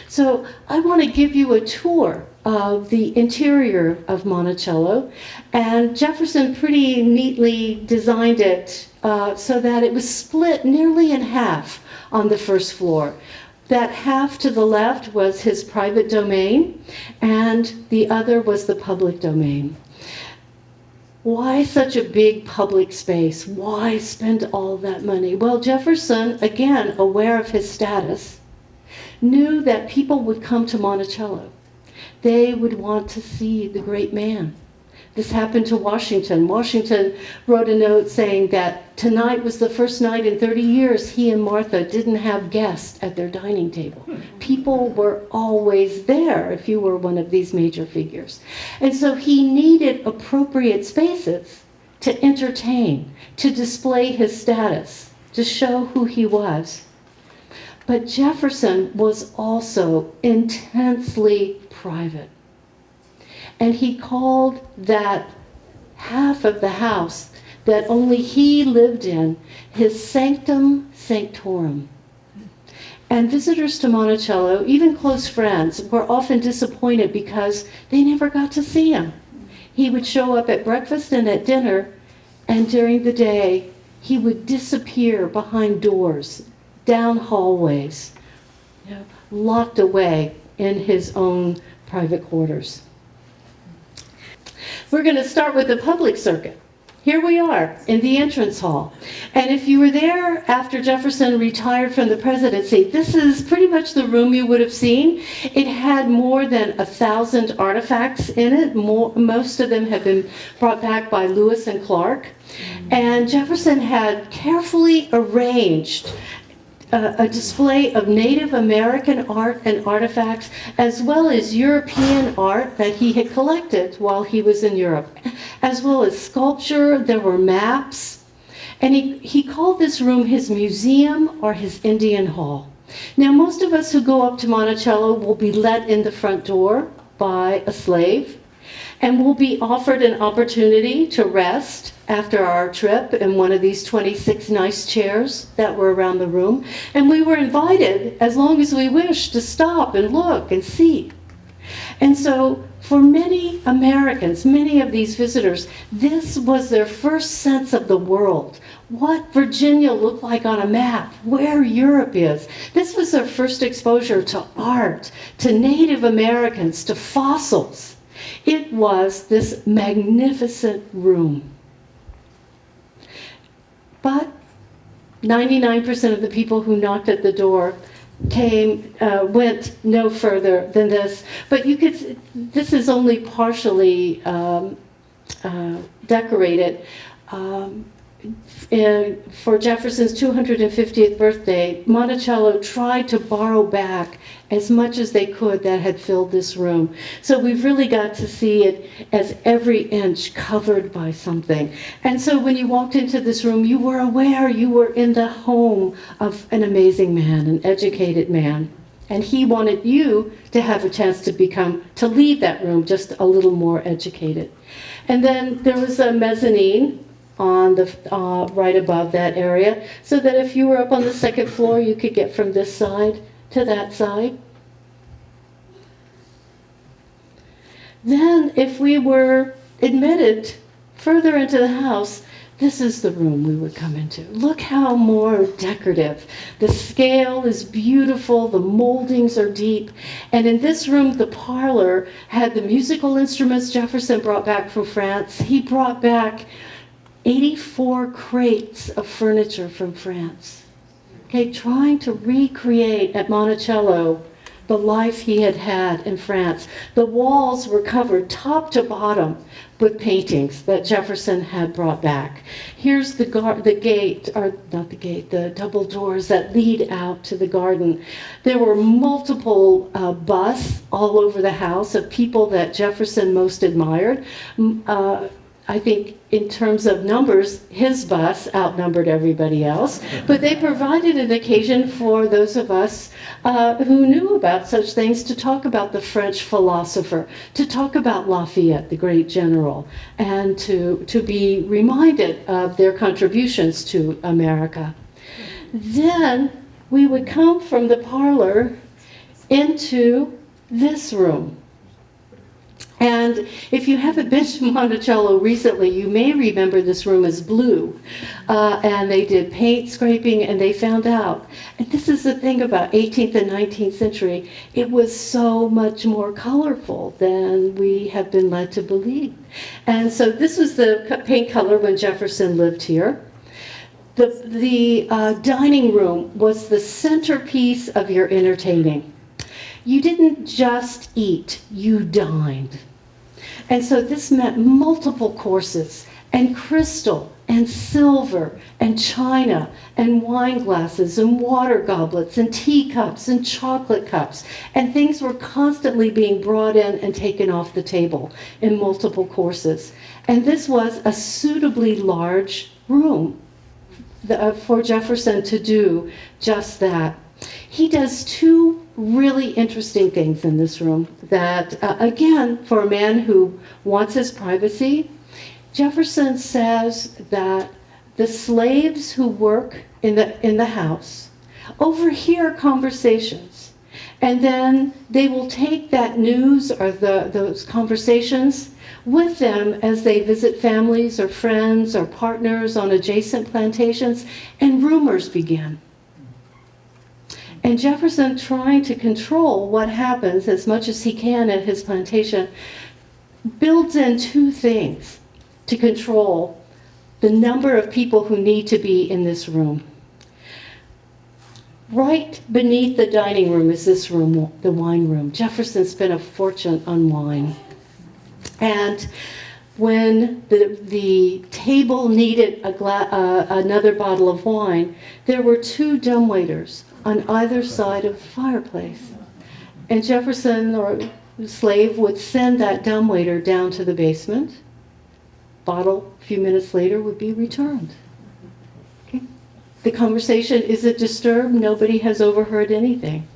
So I want to give you a tour of the interior of Monticello. And Jefferson pretty neatly designed it so that it was split nearly in half on the first floor. That half to the left was his private domain, and the other was the public domain. Why such a big public space? Why spend all that money? Well, Jefferson, again, aware of his status, knew that people would come to Monticello. They would want to see the great man. This happened to Washington. Washington wrote a note saying that tonight was the first night in 30 years he and Martha didn't have guests at their dining table. People were always there if you were one of these major figures. And so he needed appropriate spaces to entertain, to display his status, to show who he was. But Jefferson was also intensely private. And he called that half of the house that only he lived in his sanctum sanctorum. And visitors to Monticello, even close friends, were often disappointed because they never got to see him. He would show up at breakfast and at dinner, and during the day, he would disappear behind doors, down hallways, locked away in his own private quarters. We're going to start with the public circuit. Here we are in the entrance hall. And if you were there after Jefferson retired from the presidency, this is pretty much the room you would have seen. It had more than 1,000 artifacts in it. Most of them have been brought back by Lewis and Clark. And Jefferson had carefully arranged a display of Native American art and artifacts, as well as European art that he had collected while he was in Europe, as well as sculpture. There were maps. And he called this room his museum or his Indian hall. Now, most of us who go up to Monticello will be let in the front door by a slave, and we'll be offered an opportunity to rest after our trip in one of these 26 nice chairs that were around the room. And we were invited, as long as we wished, to stop and look and see. And so for many Americans, many of these visitors, this was their first sense of the world. What Virginia looked like on a map, where Europe is. This was their first exposure to art, to Native Americans, to fossils. It was this magnificent room. But 99% of the people who knocked at the door went no further than this. But this is only partially decorated. For Jefferson's 250th birthday, Monticello tried to borrow back as much as they could that had filled this room. So we've really got to see it as every inch covered by something. And so when you walked into this room, you were aware you were in the home of an amazing man, an educated man. And he wanted you to have a chance to leave that room just a little more educated. And then there was a mezzanine on the right above that area, so that if you were up on the second floor, you could get from this side to that side. Then, if we were admitted further into the house, this is the room we would come into. Look how more decorative. The scale is beautiful, the moldings are deep. And in this room, the parlor had the musical instruments Jefferson brought back from France. He brought back 84 crates of furniture from France. Okay, trying to recreate at Monticello the life he had had in France. The walls were covered top to bottom with paintings that Jefferson had brought back. Here's the double doors that lead out to the garden. There were multiple busts all over the house of people that Jefferson most admired. I think in terms of numbers, his bus outnumbered everybody else, but they provided an occasion for those of us who knew about such things to talk about the French philosopher, to talk about Lafayette, the great general, and to be reminded of their contributions to America. Then we would come from the parlor into this room. And if you haven't been to Monticello recently, you may remember this room as blue. And they did paint scraping, and they found out, and this is the thing about 18th and 19th century, it was so much more colorful than we have been led to believe. And so this was the paint color when Jefferson lived here. The dining room was the centerpiece of your entertaining. You didn't just eat, you dined. And so this meant multiple courses, and crystal, and silver, and china, and wine glasses, and water goblets, and teacups, and chocolate cups. And things were constantly being brought in and taken off the table in multiple courses. And this was a suitably large room for Jefferson to do just that. He does two really interesting things in this room that, again, for a man who wants his privacy, Jefferson says that the slaves who work in the house overhear conversations, and then they will take that news or those conversations with them as they visit families or friends or partners on adjacent plantations, and rumors begin. And Jefferson, trying to control what happens as much as he can at his plantation, builds in two things to control the number of people who need to be in this room. Right beneath the dining room is this room, the wine room. Jefferson spent a fortune on wine. And when the table needed another bottle of wine, there were two dumbwaiters on either side of the fireplace. And Jefferson or the slave would send that dumbwaiter down to the basement. Bottle, a few minutes later, would be returned. Okay. The conversation isn't disturbed. Nobody has overheard anything.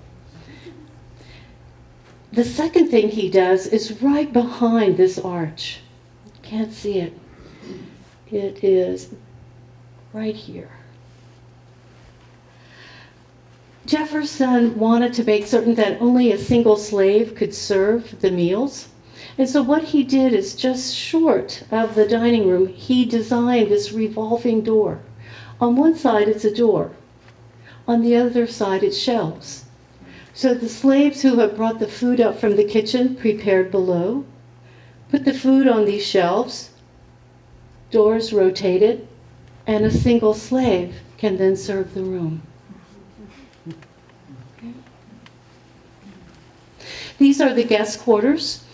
The second thing he does is right behind this arch. Can't see it. It is right here. Jefferson wanted to make certain that only a single slave could serve the meals. And so what he did is just short of the dining room, he designed this revolving door. On one side, it's a door. On the other side, it's shelves. So the slaves who have brought the food up from the kitchen, prepared below, put the food on these shelves, doors rotated, and a single slave can then serve the room. Okay. These are the guest quarters.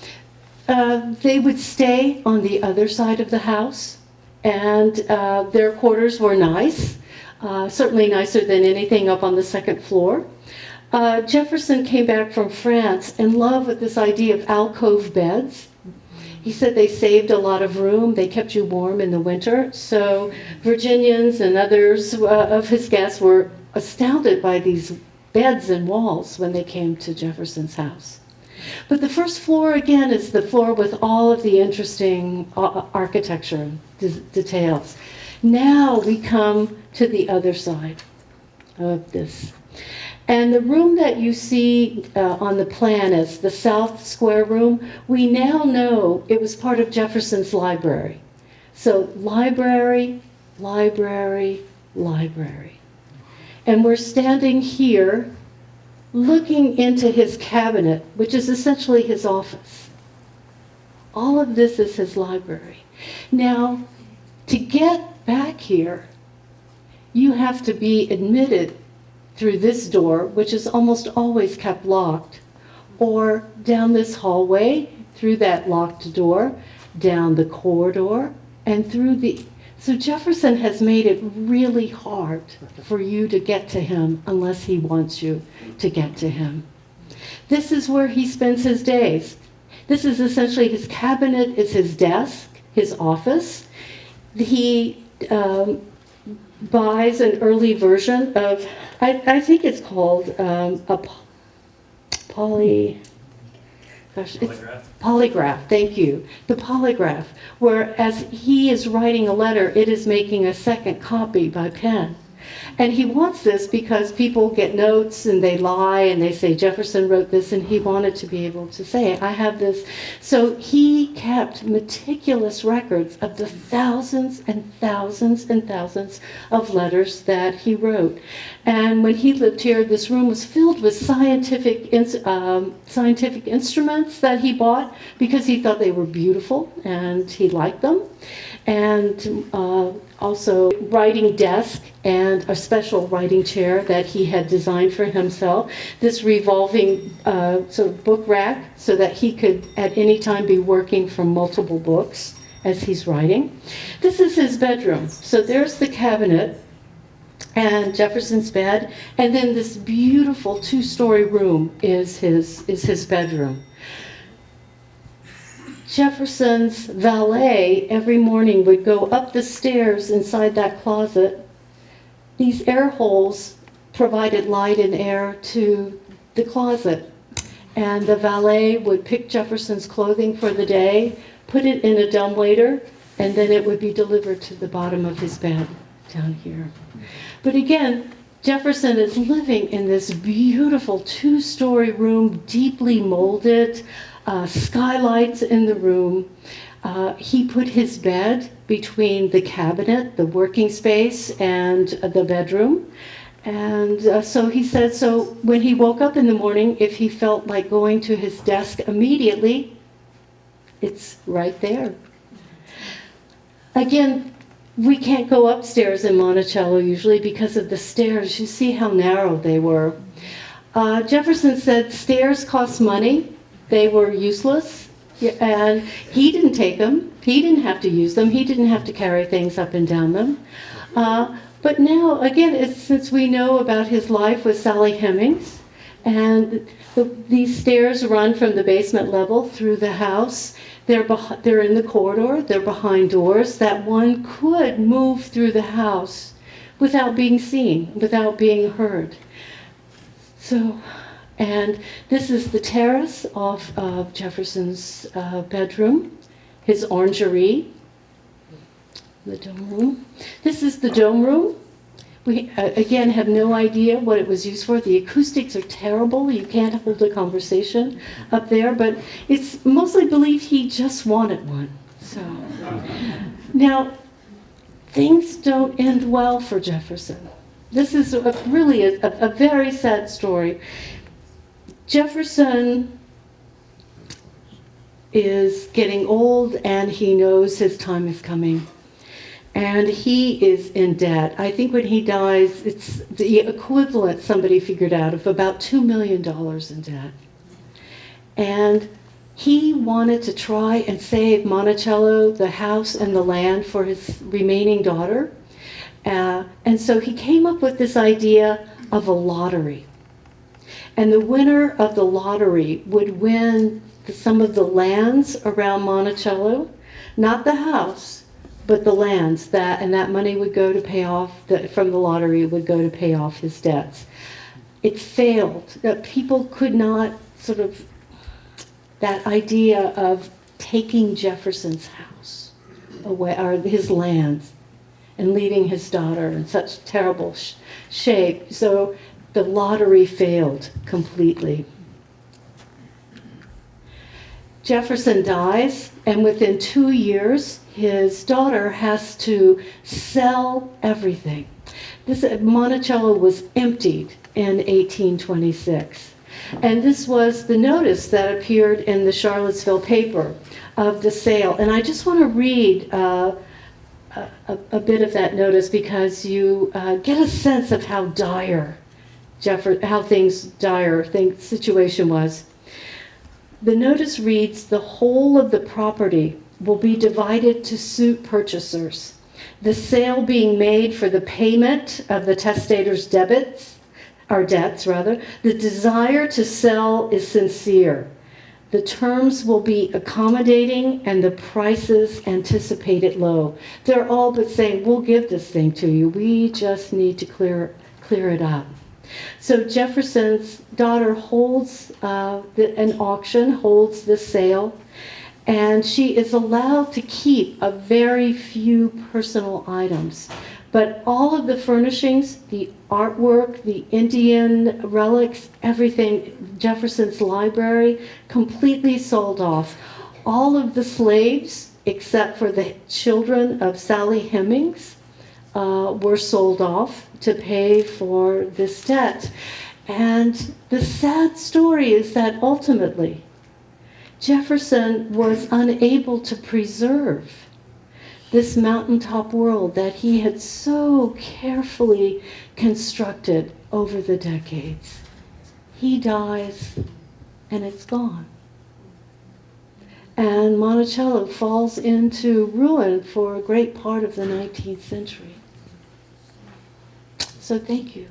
They would stay on the other side of the house, and their quarters were nice, certainly nicer than anything up on the second floor. Jefferson came back from France in love with this idea of alcove beds. He said they saved a lot of room, they kept you warm in the winter, so Virginians and others of his guests were astounded by these beds and walls when they came to Jefferson's house. But the first floor, again, is the floor with all of the interesting architecture details. Now we come to the other side of this. And the room that you see on the plan as the South Square room, we now know it was part of Jefferson's library. So library, library, library. And we're standing here looking into his cabinet, which is essentially his office. All of this is his library. Now, to get back here, you have to be admitted through this door, which is almost always kept locked, or down this hallway, through that locked door, down the corridor, and through the... So Jefferson has made it really hard for you to get to him unless he wants you to get to him. This is where he spends his days. This is essentially his cabinet, is his desk, his office. He buys an early version of, I think it's called a polygraph, thank you. The polygraph, where as he is writing a letter, it is making a second copy by pen. And he wants this because people get notes and they lie and they say Jefferson wrote this, and he wanted to be able to say, I have this. So he kept meticulous records of the thousands and thousands and thousands of letters that he wrote. And when he lived here, this room was filled with scientific instruments that he bought because he thought they were beautiful and he liked them. And also writing desk and a special writing chair that he had designed for himself. This revolving sort of book rack so that he could at any time be working from multiple books as he's writing. This is his bedroom. So there's the cabinet and Jefferson's bed, and then this beautiful two-story room is his bedroom. Jefferson's valet every morning would go up the stairs inside that closet. These air holes provided light and air to the closet. And the valet would pick Jefferson's clothing for the day, put it in a dumbwaiter, and then it would be delivered to the bottom of his bed down here. But again, Jefferson is living in this beautiful two-story room, deeply molded, skylights in the room. He put his bed between the cabinet, the working space, and the bedroom. And so he said, so when he woke up in the morning, if he felt like going to his desk immediately, It's right there. Again, we can't go upstairs in Monticello usually because of the stairs. You see how narrow they were. Jefferson said stairs cost money. They were useless. And he didn't take them. He didn't have to use them. He didn't have to carry things up and down them. But now, again, since we know about his life with Sally Hemings, and these stairs run from the basement level through the house. They're in the corridor. They're behind doors that one could move through the house without being seen, without being heard. So, and this is the terrace off of Jefferson's bedroom, his orangery, the dome room. This is the dome room. We, again, have no idea what it was used for. The acoustics are terrible. You can't hold a conversation up there, but it's mostly believed he just wanted one. So, now, things don't end well for Jefferson. This is really a very sad story. Jefferson is getting old, and he knows his time is coming. And he is in debt. I think when he dies, it's the equivalent, somebody figured out, of about $2 million in debt. And he wanted to try and save Monticello, the house and the land, for his remaining daughter. And so he came up with this idea of a lottery. And the winner of the lottery would win some of the lands around Monticello, not the house, but the lands, and that money would go to pay off, from the lottery would go to pay off his debts. It failed. People could not that idea of taking Jefferson's house away, or his lands, and leaving his daughter in such terrible shape. So the lottery failed completely. Jefferson dies, and within 2 years, his daughter has to sell everything. Monticello was emptied in 1826. And this was the notice that appeared in the Charlottesville paper of the sale. And I just want to read a bit of that notice, because you get a sense of how dire the situation was. The notice reads, "The whole of the property will be divided to suit purchasers, the sale being made for the payment of the testator's debts. The desire to sell is sincere. The terms will be accommodating and the prices anticipated low." They're all but saying, we'll give this thing to you. We just need to clear it up. So Jefferson's daughter holds an auction, holds the sale, and she is allowed to keep a very few personal items. But all of the furnishings, the artwork, the Indian relics, everything, Jefferson's library, completely sold off. All of the slaves, except for the children of Sally Hemings, were sold off to pay for this debt. And the sad story is that ultimately, Jefferson was unable to preserve this mountaintop world that he had so carefully constructed over the decades. He dies, and it's gone. And Monticello falls into ruin for a great part of the 19th century. So thank you.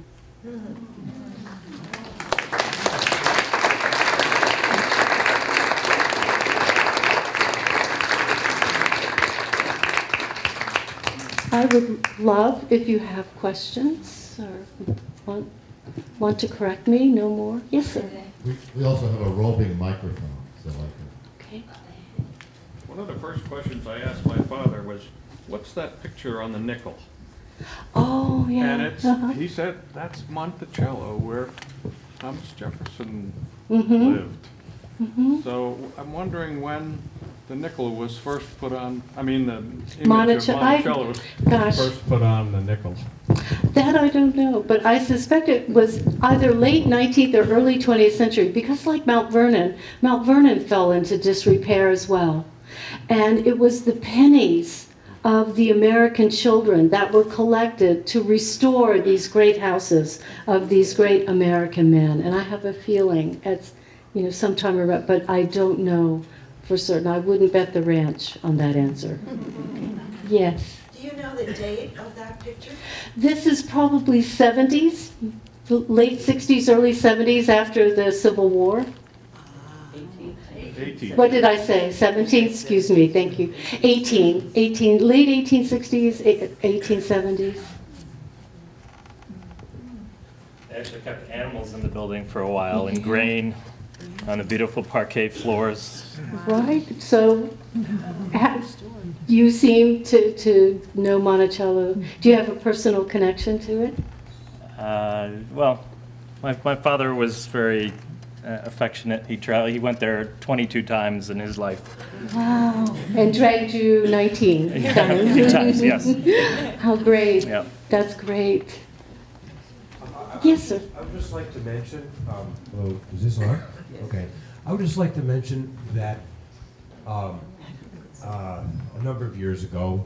I would love if you have questions or want to correct me. No more? Yes, sir. We also have a roving microphone, so I can. Okay. One of the first questions I asked my father was, "What's that picture on the nickel?" Oh, yeah. And he said, "That's Monticello, where Thomas Jefferson Mm-hmm. lived." Mm-hmm. So I'm wondering when the nickel was first put on, the image of Monticello was gosh. first put on the nickel. That I don't know, but I suspect it was either late 19th or early 20th century, because like Mount Vernon fell into disrepair as well. And it was the pennies of the American children that were collected to restore these great houses of these great American men. And I have a feeling it's, sometime around, but I don't know for certain. I wouldn't bet the ranch on that answer. Yes. Do you know the date of that picture? This is probably 70s, late 60s, early 70s after the Civil War. 18. What did I say? 17? Excuse me, thank you. 18, late 1860s, 1870s. They actually kept animals in the building for a while, in grain, on the beautiful parquet floors. Right, so you seem to know Monticello. Do you have a personal connection to it? Well, my father was very affectionate. He went there 22 times in his life. Wow, and dragged you 19 A times. few times, yes. How great. Yeah. That's great. Yes, sir. I would just like to mention, hello, is this on? Okay. I would just like to mention that a number of years ago,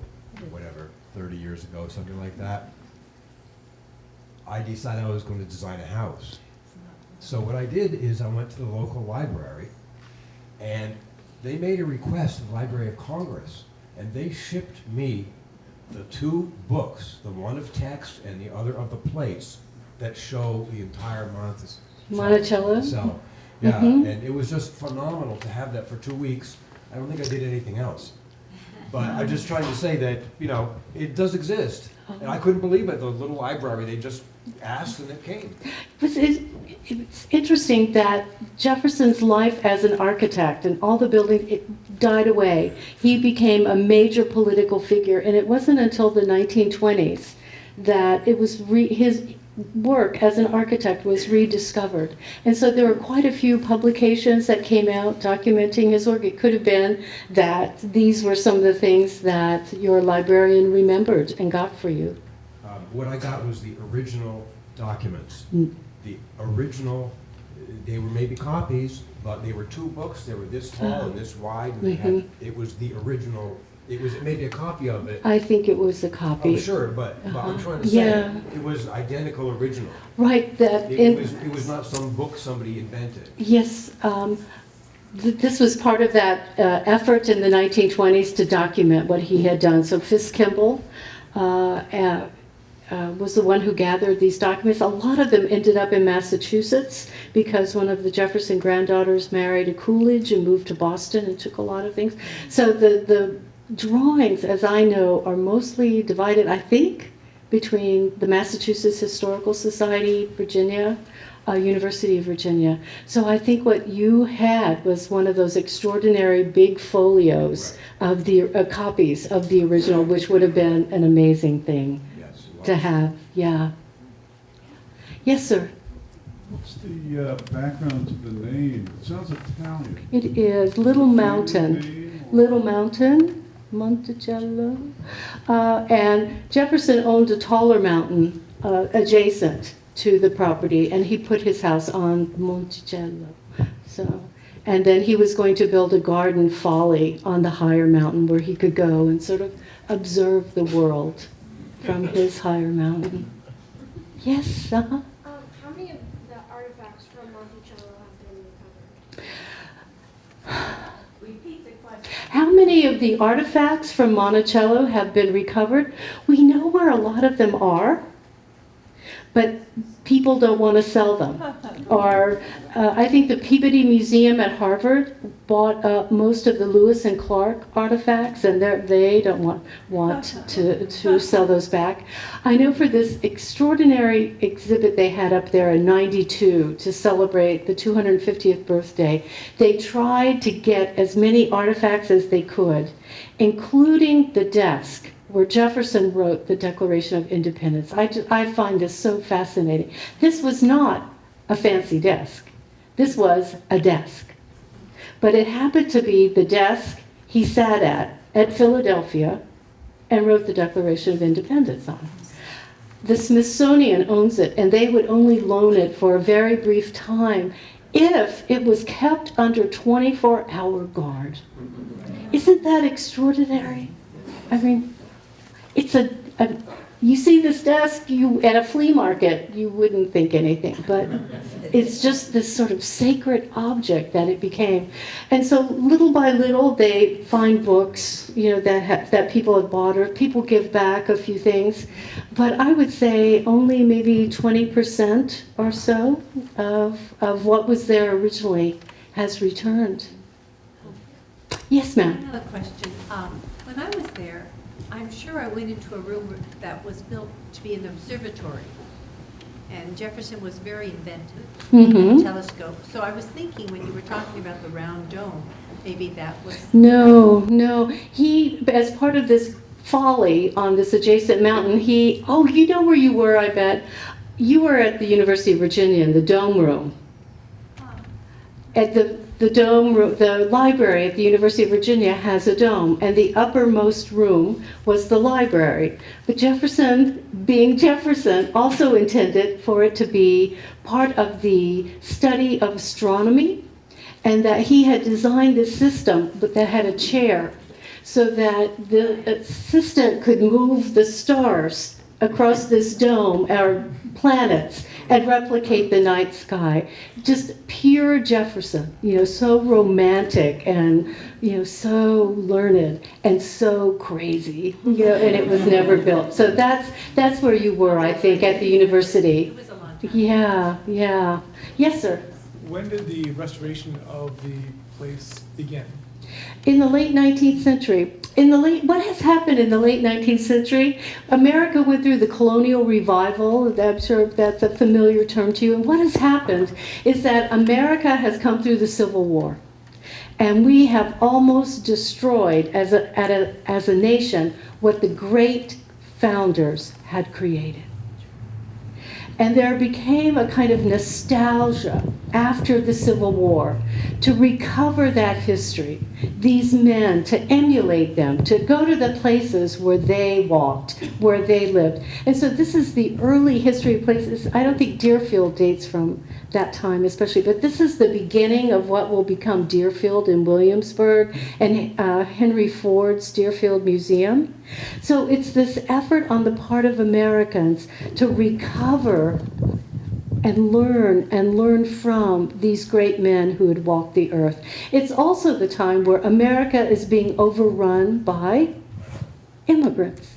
whatever, 30 years ago, something like that, I decided I was going to design a house. So what I did is I went to the local library, and they made a request to the Library of Congress, and they shipped me the 2 books, the one of text and the other of the plates, that show the entire Monticello? So, yeah, Mhm. and it was just phenomenal to have that for 2 weeks. I don't think I did anything else. But I'm just trying to say that, it does exist. And I couldn't believe it, the little library, they just asked and it came. It's interesting that Jefferson's life as an architect and all the building, it died away. He became a major political figure, and it wasn't until the 1920s that it was his work as an architect was rediscovered. And so there were quite a few publications that came out documenting his work. It could have been that these were some of the things that your librarian remembered and got for you. What I got was the original documents. Mm. The original, they were maybe copies, but they were 2 books. They were this tall and this wide, and they had, it was the original. It was maybe a copy of it. I think it was a copy. Oh, sure, but I'm trying to say, Yeah. it was identical original. Right, that It was not some book somebody invented. yes, this was part of that effort in the 1920s to document what he had done. So Fisk Kimball was the one who gathered these documents. A lot of them ended up in Massachusetts because one of the Jefferson granddaughters married a Coolidge and moved to Boston and took a lot of things. So the drawings, as I know, are mostly divided, I think, between the Massachusetts Historical Society, Virginia, University of Virginia. So I think what you had was one of those extraordinary big folios of the copies of the original, which would have been an amazing thing Yes, it was. to have. Yeah. Yes, sir. What's the background to the name? It sounds Italian. It is Little Mountain. Name or- Little Mountain, Monticello. And Jefferson owned a taller mountain adjacent to the property, and he put his house on Monticello. So, and then he was going to build a garden folly on the higher mountain where he could go and sort of observe the world from his higher mountain. Yes, uh-huh. How many of the artifacts from Monticello have been recovered? Repeat the question. How many of the artifacts from Monticello have been recovered? We know where a lot of them are, but people don't want to sell them. Or I think the Peabody Museum at Harvard bought up most of the Lewis and Clark artifacts, and they don't want to sell those back. I know for this extraordinary exhibit they had up there in '92 to celebrate the 250th birthday, they tried to get as many artifacts as they could, including the desk where Jefferson wrote the Declaration of Independence. I find this so fascinating. This was not a fancy desk. This was a desk. But it happened to be the desk he sat at Philadelphia and wrote the Declaration of Independence on. The Smithsonian owns it, and they would only loan it for a very brief time if it was kept under 24-hour guard. Isn't that extraordinary? I mean, it's you see this desk at a flea market, you wouldn't think anything, but it's just this sort of sacred object that it became. And so little by little, they find books, that people have bought, or people give back a few things. But I would say only maybe 20% or so of what was there originally has returned. Yes, ma'am. Another question. When I was there, I'm sure I went into a room that was built to be an observatory. And Jefferson was very inventive with the telescope. So I was thinking when you were talking about the round dome, maybe that was... No. He, as part of this folly on this adjacent mountain, you know where you were, I bet. You were at the University of Virginia in the dome room. At the dome room, the library at the University of Virginia has a dome, and the uppermost room was the library. But Jefferson, being Jefferson, also intended for it to be part of the study of astronomy, and that he had designed this system that had a chair so that the assistant could move the stars across this dome, or planets, and replicate the night sky. Just pure Jefferson, so romantic and, so learned and so crazy, and it was never built. So that's where you were, I think, at the university. It was a long time. Yeah. Yes, sir. When did the restoration of the place begin? In the late 19th century. What has happened in the late 19th century? America went through the colonial revival. I'm sure that's a familiar term to you. And what has happened is that America has come through the Civil War. And we have almost destroyed, as a nation, what the great founders had created. And there became a kind of nostalgia after the Civil War to recover that history, these men, to emulate them, to go to the places where they walked, where they lived. And so this is the early history of places. I don't think Deerfield dates from that time especially, but this is the beginning of what will become Deerfield in Williamsburg and Henry Ford's Deerfield Museum. So it's this effort on the part of Americans to recover and learn from these great men who had walked the earth. It's also the time where America is being overrun by immigrants.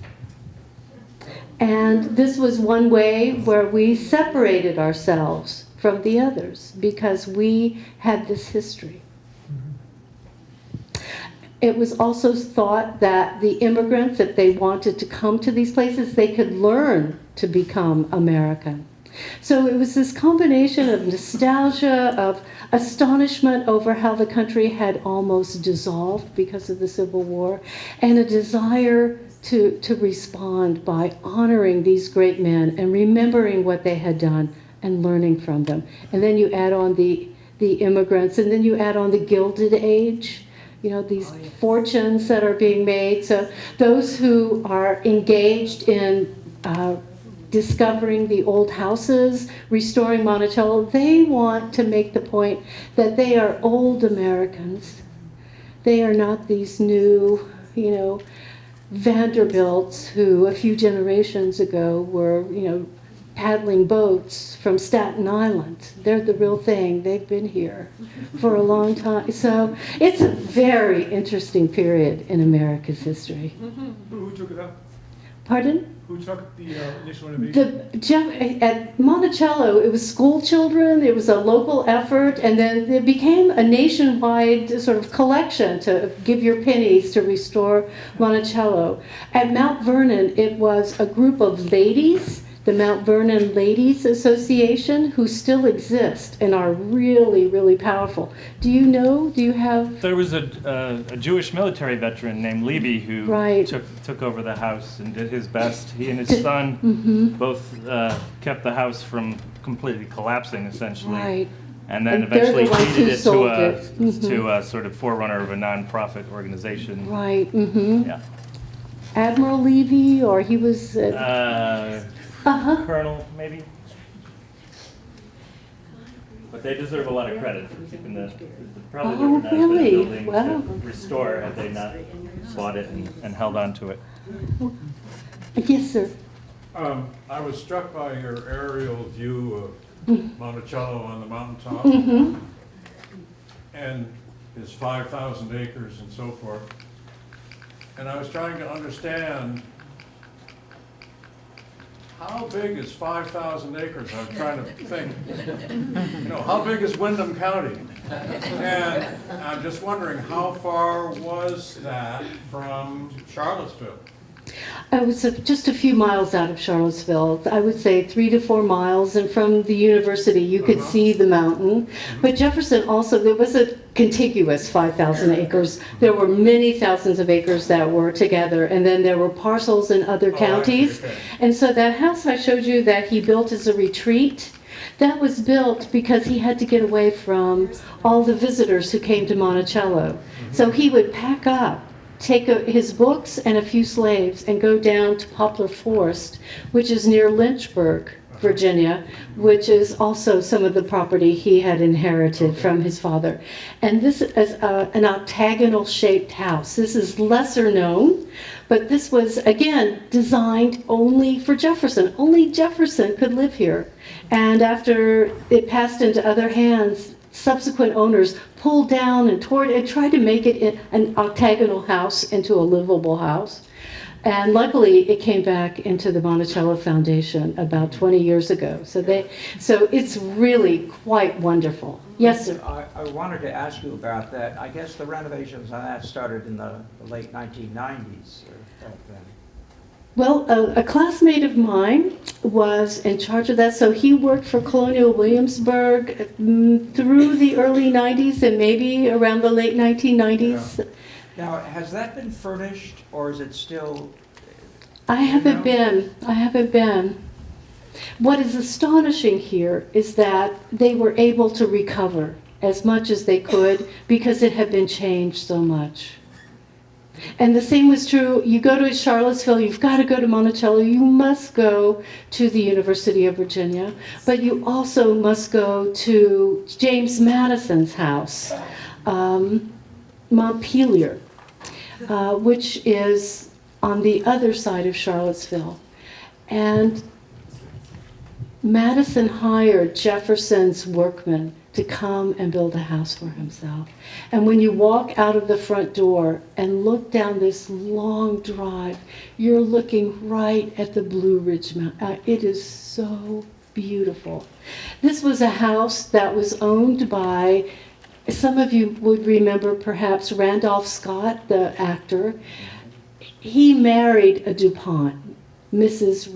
And this was one way where we separated ourselves from the others because we had this history. It was also thought that the immigrants, if they wanted to come to these places, they could learn to become American. So it was this combination of nostalgia, of astonishment over how the country had almost dissolved because of the Civil War, and a desire to respond by honoring these great men and remembering what they had done and learning from them. And then you add on the immigrants, and then you add on the Gilded Age, these fortunes that are being made. So those who are engaged in discovering the old houses, restoring Monticello, they want to make the point that they are old Americans. They are not these new, Vanderbilts who a few generations ago were, paddling boats from Staten Island. They're the real thing. They've been here for a long time. So it's a very interesting period in America's history. Who took it up? Pardon? Who took the initial renovation? At Monticello, it was school children, it was a local effort, and then it became a nationwide sort of collection to give your pennies to restore Monticello. At Mount Vernon, it was a group of ladies, the Mount Vernon Ladies Association, who still exist and are really, really powerful. Do you have? There was a Jewish military veteran named Levy who Right. took over the house and did his best. He and his son both kept the house from completely collapsing, essentially. Right. And then And they're eventually the ones deeded who it sold it. to a sort of forerunner of a nonprofit organization. Right. Yeah. Admiral Levy, or he was. Colonel, maybe? But they deserve a lot of credit for keeping probably Oh, would not have been a really? building Wow. to restore had they not bought it and held on to it. Yes, sir. I was struck by your aerial view of Monticello on the mountaintop Mm-hmm. and his 5,000 acres and so forth. And I was trying to understand how big is 5,000 acres? I'm trying to think, how big is Windham County? And I'm just wondering, how far was that from Charlottesville? I was just a few miles out of Charlottesville. I would say 3 to 4 miles, and from the university you could see the mountain. But Jefferson also, there was a contiguous 5,000 acres. There were many thousands of acres that were together, and then there were parcels in other counties. Okay. And so that house I showed you that he built as a retreat, that was built because he had to get away from all the visitors who came to Monticello. So he would pack up, take his books and a few slaves, and go down to Poplar Forest, which is near Lynchburg, Virginia, which is also some of the property he had inherited from his father. And this is an octagonal shaped house. This is lesser known, but this was, again, designed only for Jefferson. Only Jefferson could live here. And after it passed into other hands, subsequent owners pulled down and tore it and tried to make it an octagonal house into a livable house. And luckily, it came back into the Monticello Foundation about 20 years ago. So it's really quite wonderful. Yes, sir. I wanted to ask you about that. I guess the renovations on that started in the late 1990s or back then. Well, a classmate of mine was in charge of that, so he worked for Colonial Williamsburg through the early 90s and maybe around the late 1990s. Yeah. Now, has that been furnished, or is it still? I haven't been. What is astonishing here is that they were able to recover as much as they could because it had been changed so much. And the same was true, you go to Charlottesville, you've got to go to Monticello, you must go to the University of Virginia, but you also must go to James Madison's house, Montpelier, which is on the other side of Charlottesville. And Madison hired Jefferson's workmen to come and build a house for himself. And when you walk out of the front door and look down this long drive, you're looking right at the Blue Ridge Mountain. It is so beautiful. This was a house that was owned by, some of you would remember perhaps Randolph Scott, the actor. He married a DuPont, Mrs.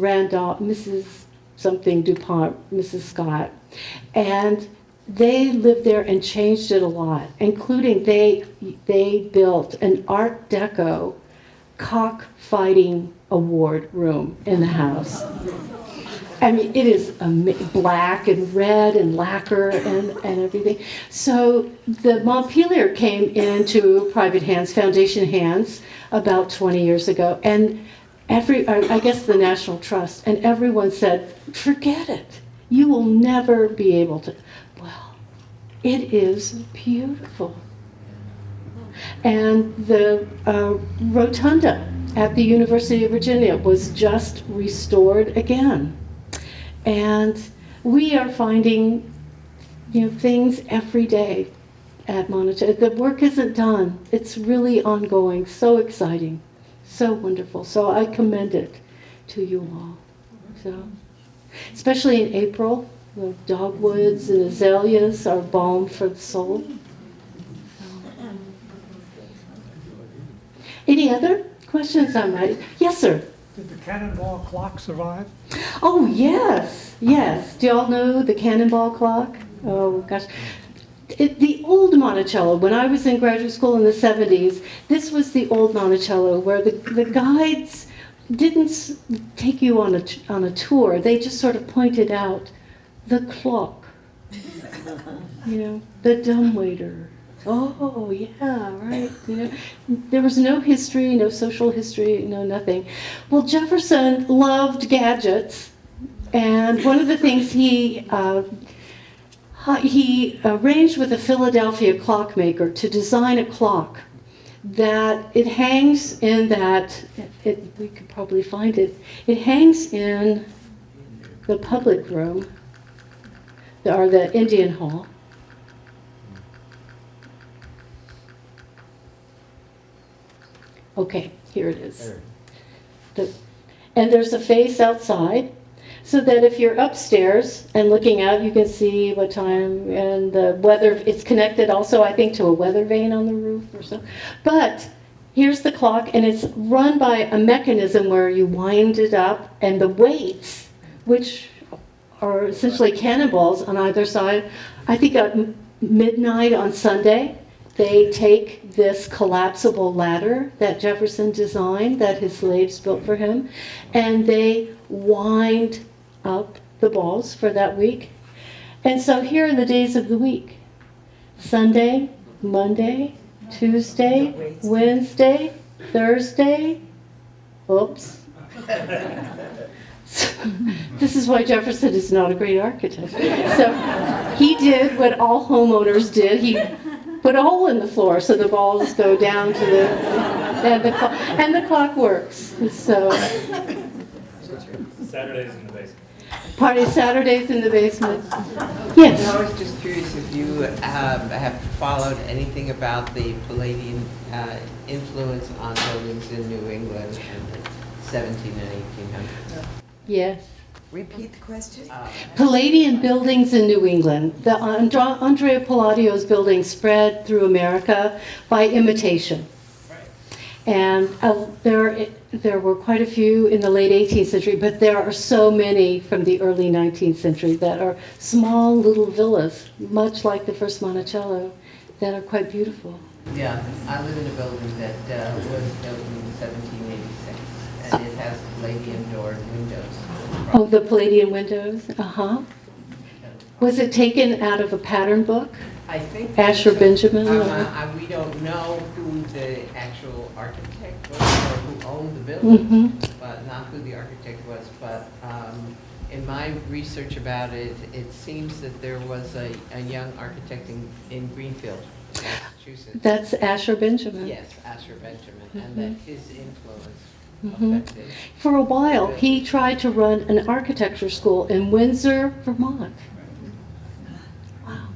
something DuPont, Mrs. Scott. And they lived there and changed it a lot, including they built an Art Deco cockfighting award room in the house. I mean, it is black and red and lacquer and everything. So the Montpelier came into private hands, foundation hands, about 20 years ago. And I guess the National Trust, and everyone said, forget it. You will never be able to. Well, it is beautiful. And the rotunda at the University of Virginia was just restored again. And we are finding, things every day at Monticello. The work isn't done. It's really ongoing. So exciting. So wonderful. So I commend it to you all. So, especially in April, the dogwoods and azaleas are balm for the soul. Any other questions on that? Yes, sir. Did the cannonball clock survive? Oh, yes, yes. Do y'all know the cannonball clock? Oh, gosh. The old Monticello, when I was in graduate school in the 70s, this was the old Monticello where the guides didn't take you on a tour. They just sort of pointed out the clock, the dumbwaiter. Oh, yeah, right. There was no history, no social history, no nothing. Well, Jefferson loved gadgets, and one of the things he He arranged with a Philadelphia clockmaker to design a clock that it hangs in that, we could probably find it, it hangs in the public room, or the Indian Hall. Okay, here it is. And there's a face outside, so that if you're upstairs and looking out, you can see what time and the weather. It's connected also, I think, to a weather vane on the roof or so. But here's the clock, and it's run by a mechanism where you wind it up, and the weights, which are essentially cannonballs on either side. I think at midnight on Sunday, they take this collapsible ladder that Jefferson designed, that his slaves built for him, and they wind up the balls for that week. And so here are the days of the week: Sunday, Monday, Tuesday, Wednesday, Thursday. Oops. This is why Jefferson is not a great architect. So he did what all homeowners did. He put a hole in the floor so the balls go down to and the clock works. So Saturdays in the basement. party Saturdays in the basement. Yes. I was just curious if you have followed anything about the Palladian influence on buildings in New England in the 17 and 1800s. Yes. Repeat the question. Palladian buildings in New England. The Andrea Palladio's buildings spread through America by imitation. And there were quite a few in the late 18th century, but there are so many from the early 19th century that are small little villas, much like the first Monticello, that are quite beautiful. Yeah, I live in a building that was built in 1786, and it has Palladian door windows. Oh, the Palladian windows? Uh-huh. Was it taken out of a pattern book? I think Asher Benjamin? We don't know who the actual architect was or who owned the building, but not who the architect was. But in my research about it, it seems that there was a young architect in Greenfield, Massachusetts. That's Asher Benjamin. Yes, Asher Benjamin, and that his influence affected. For a while, he tried to run an architecture school in Windsor, Vermont. Wow.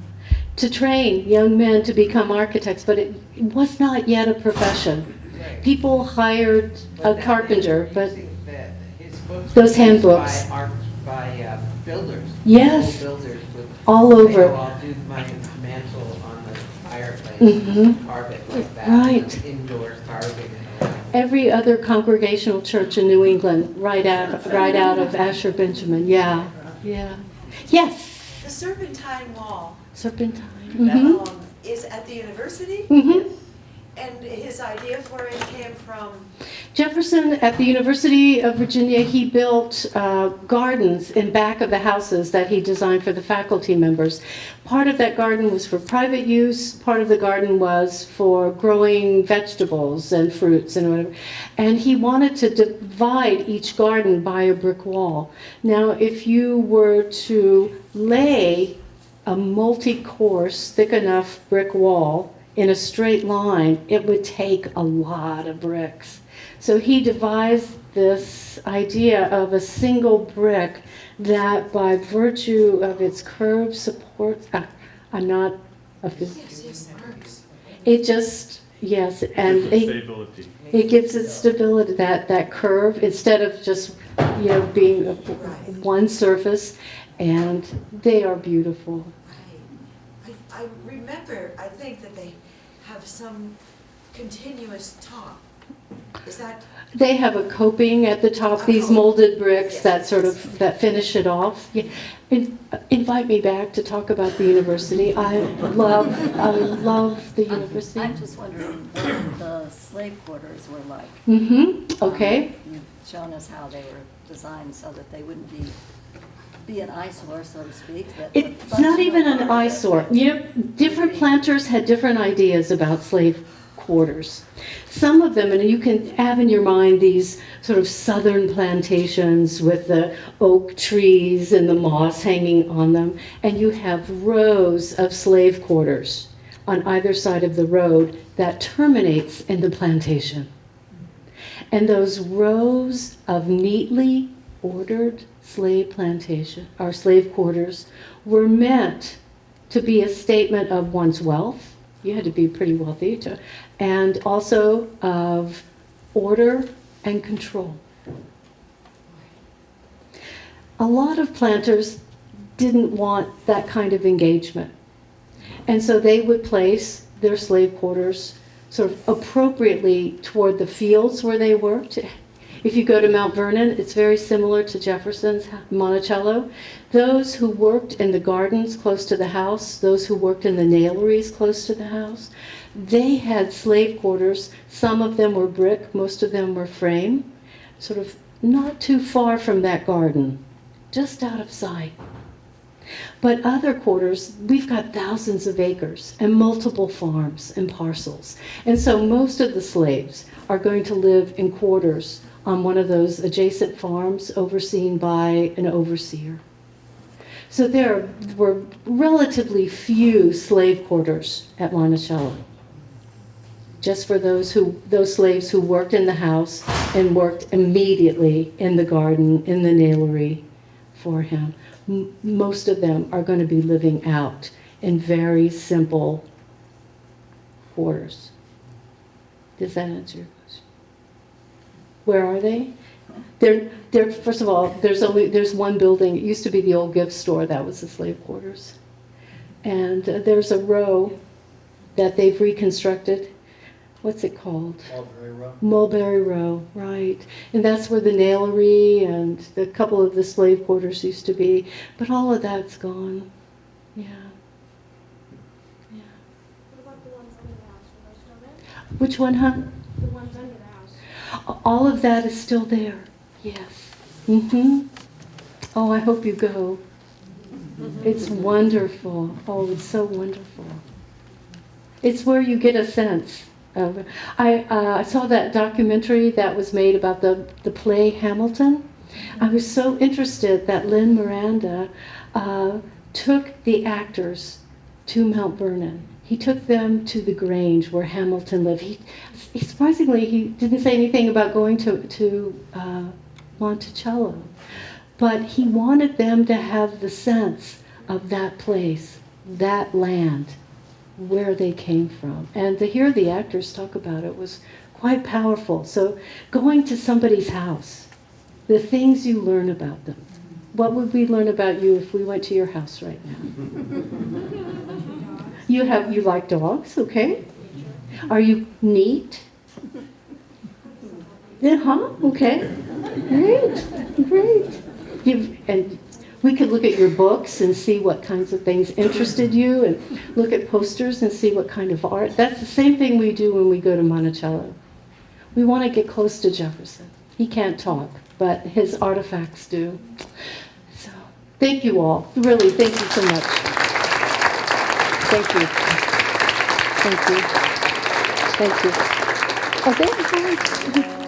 To train young men to become architects, but it was not yet a profession. People hired a carpenter, but those handbooks. By builders. Yes. Builders with all over. I'll do my mantle on the fireplace, carve it like that. Right. Indoor carving. Every other congregational church in New England, right out of Asher Benjamin. Yeah, yeah. Yes. The Serpentine Wall Serpentine. is at the university, and his idea for it came from Jefferson, at the University of Virginia, he built gardens in back of the houses that he designed for the faculty members. Part of that garden was for private use, part of the garden was for growing vegetables and fruits and whatever. And he wanted to divide each garden by a brick wall. Now, if you were to lay a multi-course, thick enough brick wall in a straight line, it would take a lot of bricks. So he devised this idea of a single brick that, by virtue of its curved supports, I'm not a physicist. It just, yes, and it gives it stability, that curve, instead of just, being one surface, and they are beautiful. Right. I remember, I think that they have some continuous top. Is that? They have a coping at the top, these molded bricks that finish it off. Yeah. Invite me back to talk about the university. I love the university. I'm just wondering what the slave quarters were like. Okay. You've shown us how they were designed so that they wouldn't be an eyesore, so to speak. It's not even an eyesore. Different planters had different ideas about slave quarters. Some of them, and you can have in your mind these sort of southern plantations with the oak trees and the moss hanging on them, and you have rows of slave quarters on either side of the road that terminates in the plantation. And those rows of neatly ordered slave quarters were meant to be a statement of one's wealth. You had to be pretty wealthy and also of order and control. A lot of planters didn't want that kind of engagement. And so they would place their slave quarters sort of appropriately toward the fields where they worked. If you go to Mount Vernon, it's very similar to Jefferson's Monticello. Those who worked in the gardens close to the house, those who worked in the naileries close to the house, they had slave quarters. Some of them were brick, most of them were frame, sort of not too far from that garden, just out of sight. But other quarters, we've got thousands of acres and multiple farms and parcels. And so most of the slaves are going to live in quarters on one of those adjacent farms overseen by an overseer. So there were relatively few slave quarters at Monticello, just for those slaves who worked in the house and worked immediately in the garden, in the nailery for him. Most of them are going to be living out in very simple quarters. Does that answer your question? Where are they? They're first of all, there's one building. It used to be the old gift store. That was the slave quarters. And there's a row that they've reconstructed. What's it called? Mulberry Row. Mulberry Row, right. And that's where the nailery and a couple of the slave quarters used to be. But all of that's gone. Yeah. Yeah. What about the ones under the house? Are those still there? Which one, huh? The ones under the house. All of that is still there. Yes. Mm-hmm. Oh, I hope you go. It's wonderful. Oh, it's so wonderful. It's where you get a sense. I saw that documentary that was made about the play Hamilton. I was so interested that Lin Miranda took the actors to Mount Vernon. He took them to the Grange where Hamilton lived. Surprisingly, he didn't say anything about going to Monticello, but he wanted them to have the sense of that place, that land, where they came from. And to hear the actors talk about it was quite powerful. So going to somebody's house, the things you learn about them. What would we learn about you if we went to your house right now? You like dogs, okay? Are you neat? Okay. Great. And we could look at your books and see what kinds of things interested you and look at posters and see what kind of art. That's the same thing we do when we go to Monticello. We want to get close to Jefferson. He can't talk, but his artifacts do. So, thank you all. Really, thank you so much. Thank you. Thank you. Thank you. Oh, thank you.